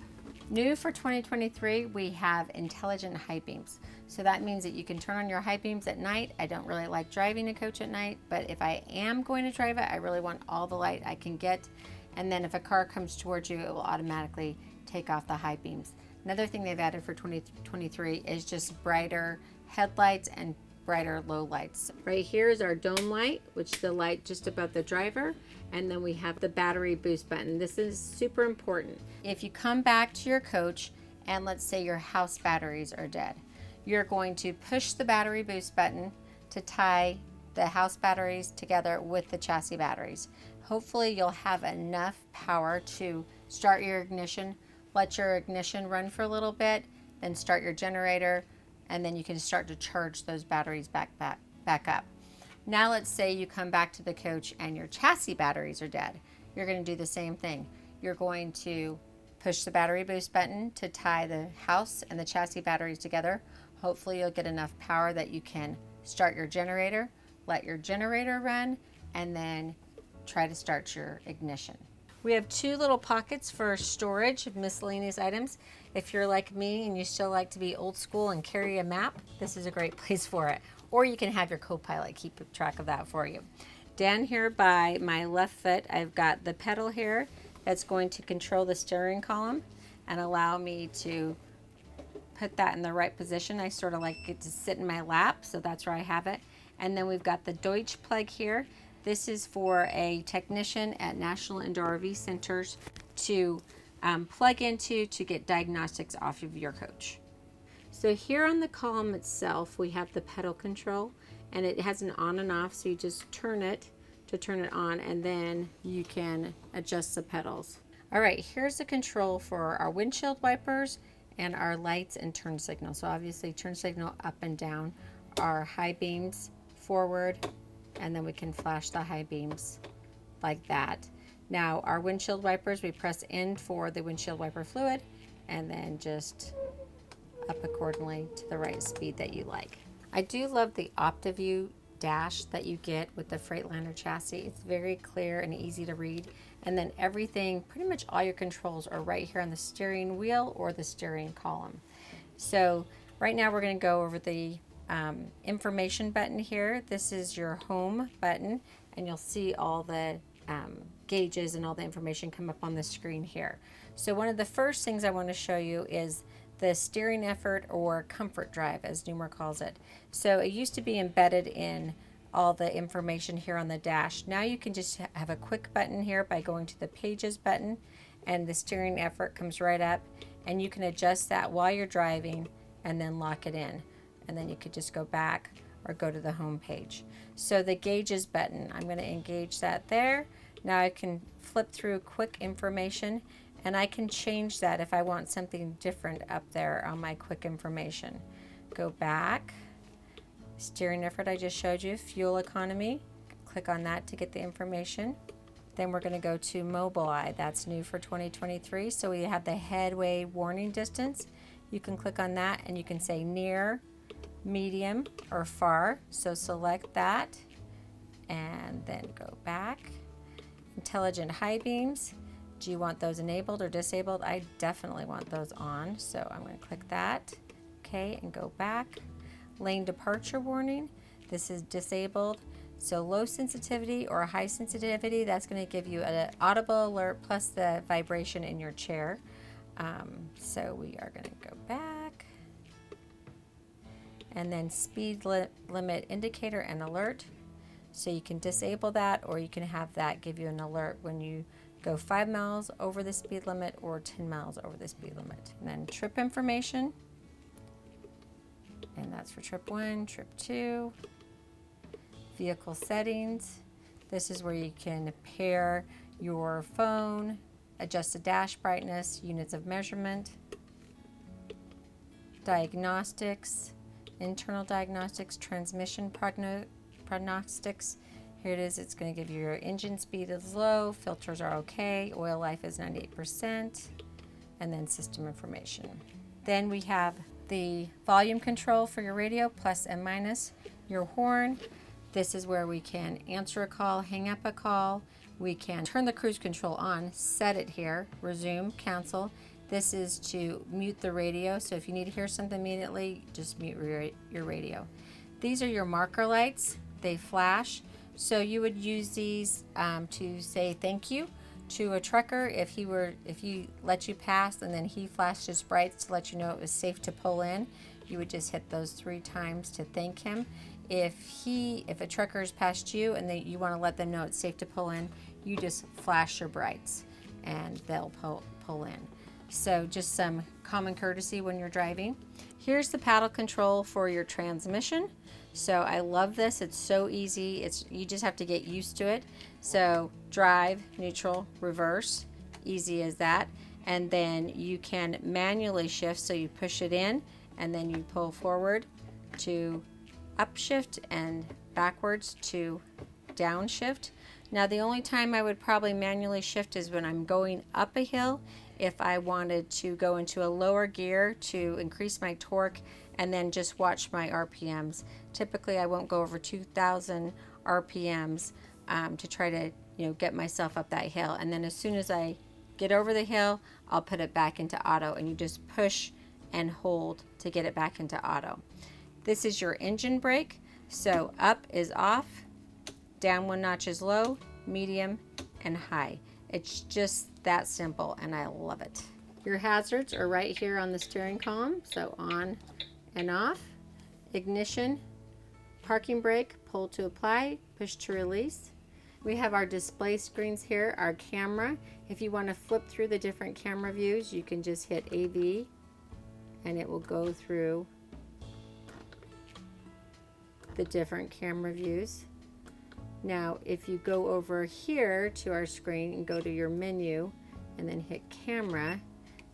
New for 2023, we have intelligent high beams. So that means that you can turn on your high beams at night. I don't really like driving a coach at night, but if I am going to drive it, I really want all the light I can get. And then if a car comes towards you, it will automatically take off the high beams. Another thing they've added for 2023 is just brighter headlights and brighter low lights. Right here is our dome light, which is the light just above the driver. And then we have the battery boost button. This is super important. If you come back to your coach and let's say your house batteries are dead, you're going to push the battery boost button to tie the house batteries together with the chassis batteries. Hopefully you'll have enough power to start your ignition, let your ignition run for a little bit, then start your generator, and then you can start to charge those batteries back up. Now let's say you come back to the coach and your chassis batteries are dead. You're going to do the same thing. You're going to push the battery boost button to tie the house and the chassis batteries together. Hopefully you'll get enough power that you can start your generator, let your generator run, and then try to start your ignition. We have two little pockets for storage of miscellaneous items. If you're like me and you still like to be old school and carry a map, this is a great place for it. Or you can have your co-pilot keep track of that for you. Down here by my left foot, I've got the pedal here that's going to control the steering column and allow me to put that in the right position. I sort of like it to sit in my lap, so that's where I have it. And then we've got the Deutsch plug here. This is for a technician at National Indoor RV Centers to plug into to get diagnostics off of your coach. So here on the column itself, we have the pedal control, and it has an on and off, so you just turn it to turn it on, and then you can adjust the pedals. All right, here's the control for our windshield wipers and our lights and turn signal. So obviously turn signal up and down, our high beams forward, and then we can flash the high beams like that. Now our windshield wipers, we press in for the windshield wiper fluid and then just up accordingly to the right speed that you like. I do love the OptiView dash that you get with the Freightliner chassis. It's very clear and easy to read. And then everything, pretty much all your controls are right here on the steering wheel or the steering column. So right now we're going to go over the information button here. This is your home button, and you'll see all the gauges and all the information come up on the screen here. So one of the first things I want to show you is the steering effort or comfort drive, as Newmar calls it. So it used to be embedded in all the information here on the dash. Now you can just have a quick button here by going to the pages button, and the steering effort comes right up, and you can adjust that while you're driving and then lock it in. And then you could just go back or go to the home page. So the gauges button, I'm going to engage that there. Now I can flip through quick information, and I can change that if I want something different up there on my quick information. Go back, steering effort I just showed you, fuel economy, click on that to get the information. Then we're going to go to Mobileye, that's new for 2023. So we have the headway warning distance. You can click on that and you can say near, medium, or far. So select that and then go back. Intelligent high beams. Do you want those enabled or disabled? I definitely want those on, so I'm going to click that. Okay, and go back. Lane departure warning. This is disabled. So low sensitivity or high sensitivity, that's going to give you an audible alert plus the vibration in your chair. So we are going to go back. And then speed limit indicator and alert. So you can disable that, or you can have that give you an alert when you go 5 miles over the speed limit or 10 miles over the speed limit. And then trip information, and that's for trip 1, trip 2. Vehicle settings. This is where you can pair your phone, adjust the dash brightness, units of measurement, diagnostics, internal diagnostics, transmission prognostics. Here it is. It's going to give you your engine speed is low, filters are okay, oil life is 98%, and then system information. Then we have the volume control for your radio, plus and minus, your horn. This is where we can answer a call, hang up a call. We can turn the cruise control on, set it here, resume, cancel. This is to mute the radio, so if you need to hear something immediately, just mute your radio. These are your marker lights. They flash. So you would use these to say thank you to a trucker if he let you pass and then he flashed his brights to let you know it was safe to pull in. You would just hit those 3 times to thank him. If a trucker has passed you and you want to let them know it's safe to pull in, you just flash your brights and they'll pull in. So just some common courtesy when you're driving. Here's the paddle control for your transmission. So I love this. It's so easy. You just have to get used to it. So drive, neutral, reverse, easy as that. And then you can manually shift. So you push it in and then you pull forward to upshift and backwards to downshift. Now the only time I would probably manually shift is when I'm going up a hill. If I wanted to go into a lower gear to increase my torque and then just watch my RPMs. Typically I won't go over 2,000 RPMs to try to get myself up that hill. And then as soon as I get over the hill, I'll put it back into auto, and you just push and hold to get it back into auto. This is your engine brake. So up is off, down 1 notch is low, medium, and high. It's just that simple, and I love it. Your hazards are right here on the steering column, so on and off. Ignition, parking brake, pull to apply, push to release. We have our display screens here, our camera. If you want to flip through the different camera views, you can just hit AV, and it will go through the different camera views. Now, if you go over here to our screen and go to your menu and then hit camera,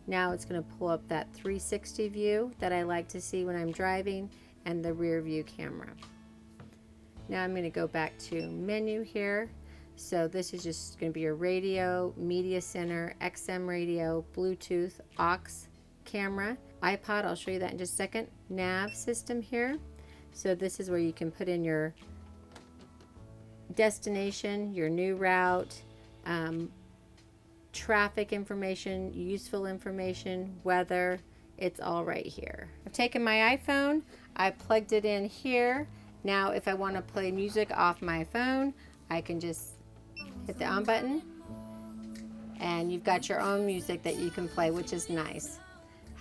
now it's going to pull up that 360 view that I like to see when I'm driving and the rear view camera. Now I'm going to go back to menu here. So this is just going to be your radio, media center, XM radio, Bluetooth, aux, camera, iPod. I'll show you that in just a second. Nav system here. So this is where you can put in your destination, your new route, traffic information, useful information, weather. It's all right here. I've taken my iPhone, I plugged it in here. Now if I want to play music off my phone, I can just hit the on button and you've got your own music that you can play, which is nice.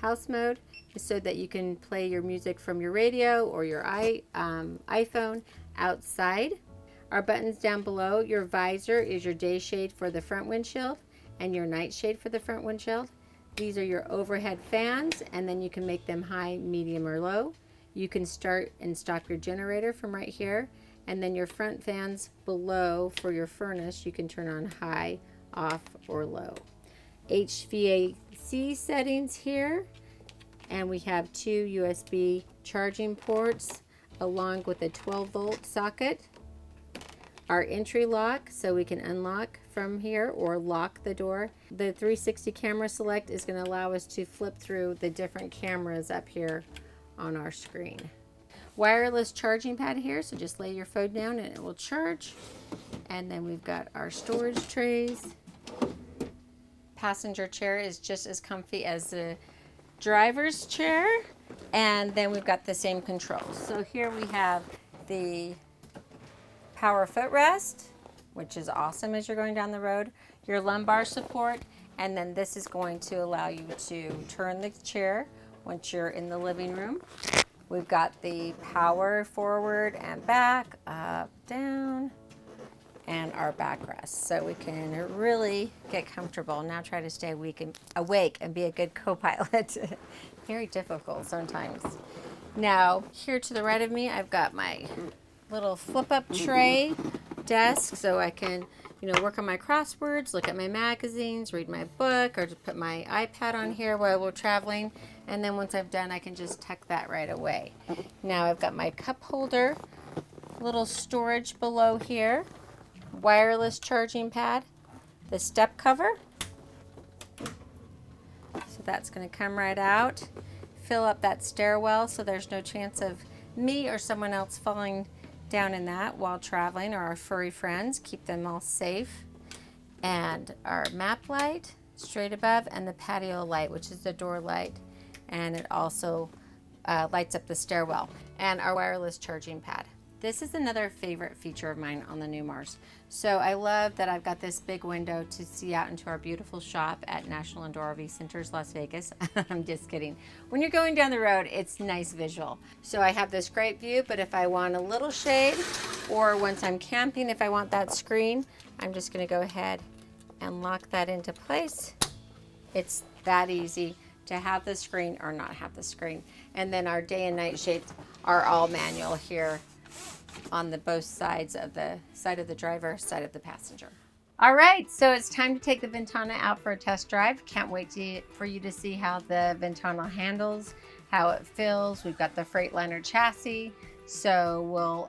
House mode is so that you can play your music from your radio or your iPhone outside. Our buttons down below, your visor is your day shade for the front windshield and your night shade for the front windshield. These are your overhead fans, and then you can make them high, medium, or low. You can start and stop your generator from right here, and then your front fans below for your furnace, you can turn on high, off, or low. HVAC settings here, and we have 2 USB charging ports along with a 12-volt socket. Our entry lock, so we can unlock from here or lock the door. The 360 camera select is going to allow us to flip through the different cameras up here on our screen. Wireless charging pad here, so just lay your phone down and it will charge. And then we've got our storage trays. Passenger chair is just as comfy as the driver's chair. And then we've got the same controls. So here we have the power footrest, which is awesome as you're going down the road, your lumbar support, and then this is going to allow you to turn the chair once you're in the living room We've got the power forward and back, up, down, and our backrest. So we can really get comfortable. Now try to stay awake and be a good co-pilot. Very difficult sometimes. Now, here to the right of me, I've got my little flip-up tray desk, so I can, work on my crosswords, look at my magazines, read my book, or just put my iPad on here while we're traveling. And then once I've done, I can just tuck that right away. Now I've got my cup holder, little storage below here, wireless charging pad, the step cover. So that's going to come right out. Fill up that stairwell so there's no chance of me or someone else falling down in that while traveling, or our furry friends. Keep them all safe. And our map light straight above, and the patio light, which is the door light, and it also lights up the stairwell, and our wireless charging pad. This is another favorite feature of mine on the Newmars. So I love that I've got this big window to see out into our beautiful shop at National Indoor RV Centers, Las Vegas. I'm just kidding. When you're going down the road, it's nice visual. So I have this great view, but if I want a little shade, or once I'm camping, if I want that screen, I'm just gonna go ahead and lock that into place. It's that easy to have the screen or not have the screen. And then our day and night shades are all manual here on both sides of the side of the driver, side of the passenger. All right, so it's time to take the Ventana out for a test drive. Can't wait for you to see how the Ventana handles, how it feels. We've got the Freightliner chassis, so we'll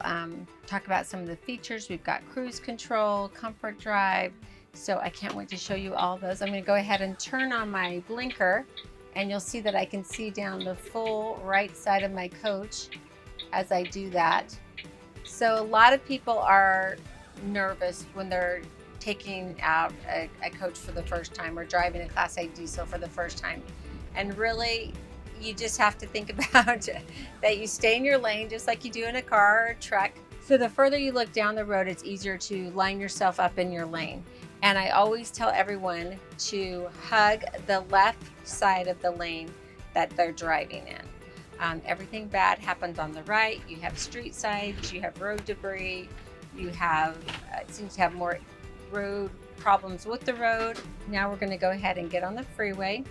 talk about some of the features. We've got cruise control, comfort drive, so I can't wait to show you all those. I'm gonna go ahead and turn on my blinker, and you'll see that I can see down the full right side of my coach as I do that. So a lot of people are nervous when they're taking out a coach for the first time, or driving a Class A diesel for the first time. And really, you just have to think about that you stay in your lane just like you do in a car or a truck. So the further you look down the road, it's easier to line yourself up in your lane. And I always tell everyone to hug the left side of the lane that they're driving in. Everything bad happens on the right. You have street sides, you have road debris, you have, it seems to have more road problems with the road. Now we're gonna go ahead and get on the freeway.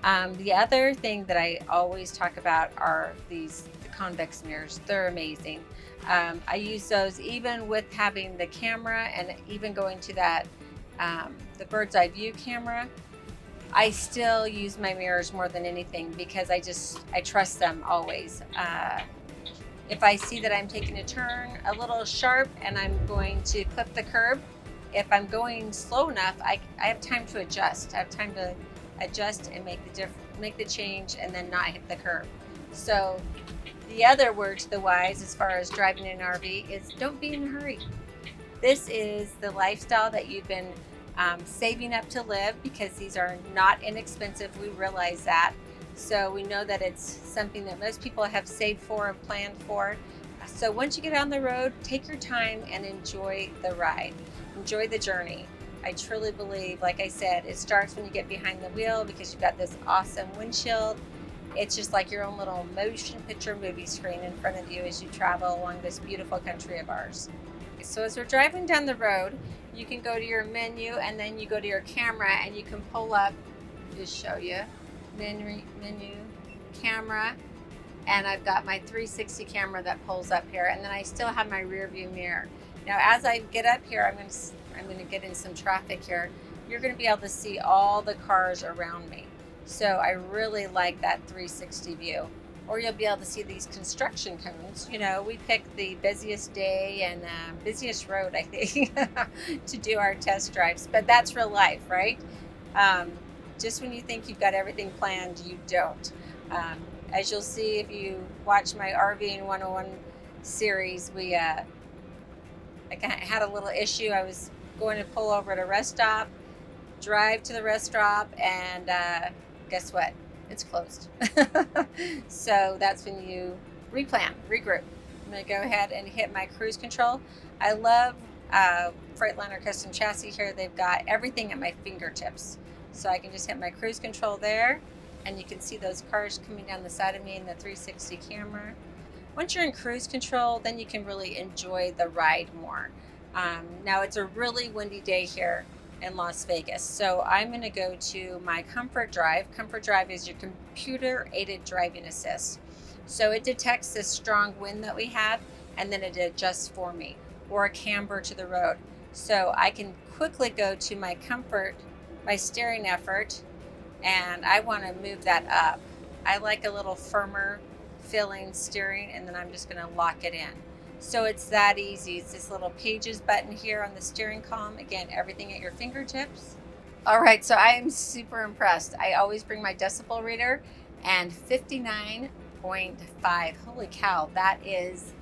The other thing that I always talk about are the convex mirrors. They're amazing. I use those even with having the camera, and even going to that, the bird's eye view camera. I still use my mirrors more than anything because I trust them always. If I see that I'm taking a turn a little sharp and I'm going to clip the curb, if I'm going slow enough, I have time to adjust. I have time to adjust and make the change and then not hit the curb. So the other word to the wise as far as driving an RV is don't be in a hurry. This is the lifestyle that you've been saving up to live, because these are not inexpensive. We realize that. So we know that it's something that most people have saved for and planned for. So once you get on the road, take your time and enjoy the ride. Enjoy the journey. I truly believe, like I said, it starts when you get behind the wheel, because you've got this awesome windshield. It's just like your own little motion picture movie screen in front of you as you travel along this beautiful country of ours. So as we're driving down the road, you can go to your menu, and then you go to your camera, and you can pull up, just show you, menu, camera, and I've got my 360 camera that pulls up here, and then I still have my rear view mirror. Now as I get up here, I'm going to get in some traffic here. You're going to be able to see all the cars around me. So I really like that 360 view. Or you'll be able to see these construction cones. You know, we picked the busiest day and busiest road, I think, to do our test drives. But that's real life, right? Just when you think you've got everything planned, you don't. As you'll see if you watch my RVing 101 series, I had a little issue. I was going to pull over at a rest stop, drive to the rest stop, and guess what? It's closed. So that's when you replan, regroup. I'm gonna go ahead and hit my cruise control. I love Freightliner custom chassis here. They've got everything at my fingertips. So I can just hit my cruise control there, and you can see those cars coming down the side of me in the 360 camera. Once you're in cruise control, then you can really enjoy the ride more. Now it's a really windy day here in Las Vegas, so I'm going to go to my Comfort Drive. Comfort Drive is your computer aided driving assist. So it detects this strong wind that we have, and then it adjusts for me, or a camber to the road. So I can quickly go to my comfort, my steering effort, and I want to move that up. I like a little firmer feeling steering, and then I'm just going to lock it in. So it's that easy. It's this little pages button here on the steering column. Again, everything at your fingertips. All right, so I am super impressed. I always bring my decibel reader, and 59.5. Holy cow, that is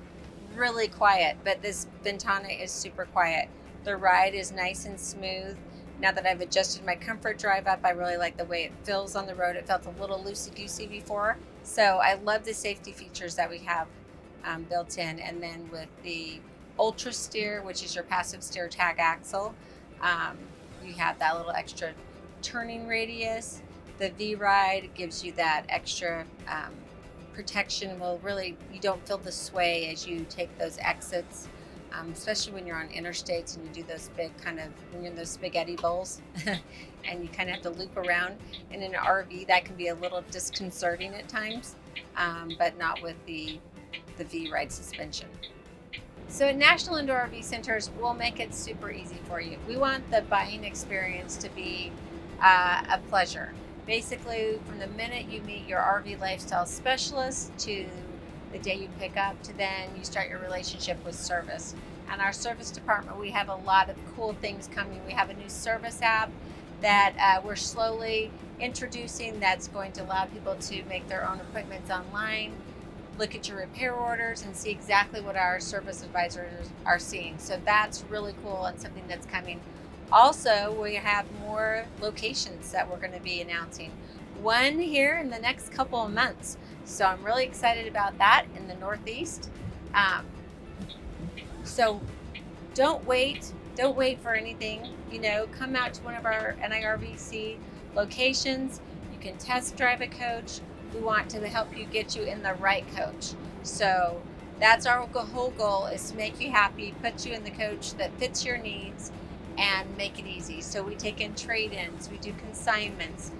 really quiet, but this Ventana is super quiet. The ride is nice and smooth. Now that I've adjusted my Comfort Drive up, I really like the way it feels on the road. It felt a little loosey-goosey before. So I love the safety features that we have built in. And then with the Ultra Steer, which is your passive steer tag axle, you have that little extra turning radius. The V-Ride gives you that extra protection. Well, really, you don't feel the sway as you take those exits, especially when you're on interstates and you do those big when you're in those spaghetti bowls and you kind of have to loop around. And in an RV, that can be a little disconcerting at times, but not with the V-Ride suspension. So at National Indoor RV Centers, we'll make it super easy for you. We want the buying experience to be a pleasure. Basically, from the minute you meet your RV lifestyle specialist to the day you pick up to then you start your relationship with service. And our service department, we have a lot of cool things coming. We have a new service app that we're slowly introducing that's going to allow people to make their own appointments online, look at your repair orders, and see exactly what our service advisors are seeing. So that's really cool and something that's coming. Also, we have more locations that we're going to be announcing. One here in the next couple of months. So I'm really excited about that in the Northeast. So don't wait for anything. Come out to one of our NIRVC locations. You can test drive a coach. We want to help you get you in the right coach. So that's our whole goal, is to make you happy, put you in the coach that fits your needs, and make it easy. So we take in trade-ins, we do consignments.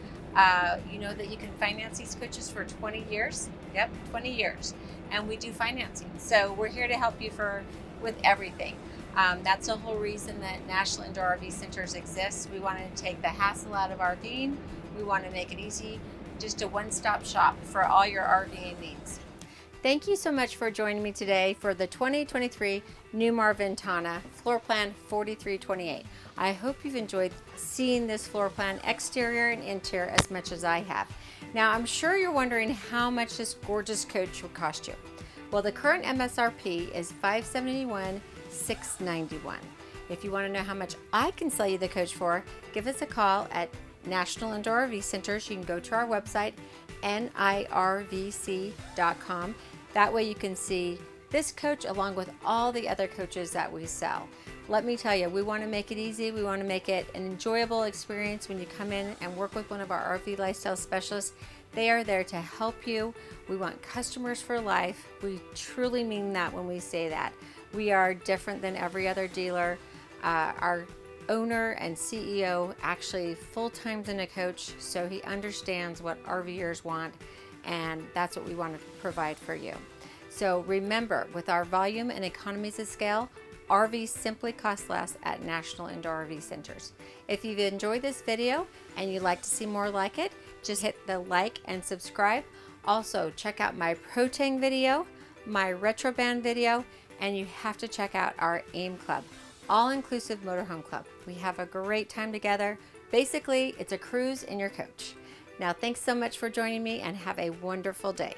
You know that you can finance these coaches for 20 years. Yep, 20 years. And we do financing. So we're here to help you with everything. That's the whole reason that National Indoor RV Centers exists. We want to take the hassle out of RVing. We want to make it easy, just a one-stop shop for all your RVing needs. Thank you so much for joining me today for the 2023 Newmar Ventana floor plan 4328. I hope you've enjoyed seeing this floor plan, exterior and interior, as much as I have. Now, I'm sure you're wondering how much this gorgeous coach will cost you. Well, the current MSRP is $571,691. If you want to know how much I can sell you the coach for, give us a call at National Indoor RV Centers. You can go to our website, NIRVC.com. That way you can see this coach along with all the other coaches that we sell. Let me tell you, we want to make it easy. We want to make it an enjoyable experience when you come in and work with one of our RV lifestyle specialists. They are there to help you. We want customers for life. We truly mean that when we say that. We are different than every other dealer. Our owner and CEO actually full-times in a coach, so he understands what RVers want, and that's what we want to provide for you. So remember, with our volume and economies of scale, RVs simply cost less at National Indoor RV Centers. If you've enjoyed this video and you'd like to see more like it, just hit the like and subscribe. Also, check out my Pro Tang video, my Retro Band video, and you have to check out our AIM Club, all-inclusive motorhome club. We have a great time together. Basically, it's a cruise in your coach. Now, thanks so much for joining me, and have a wonderful day.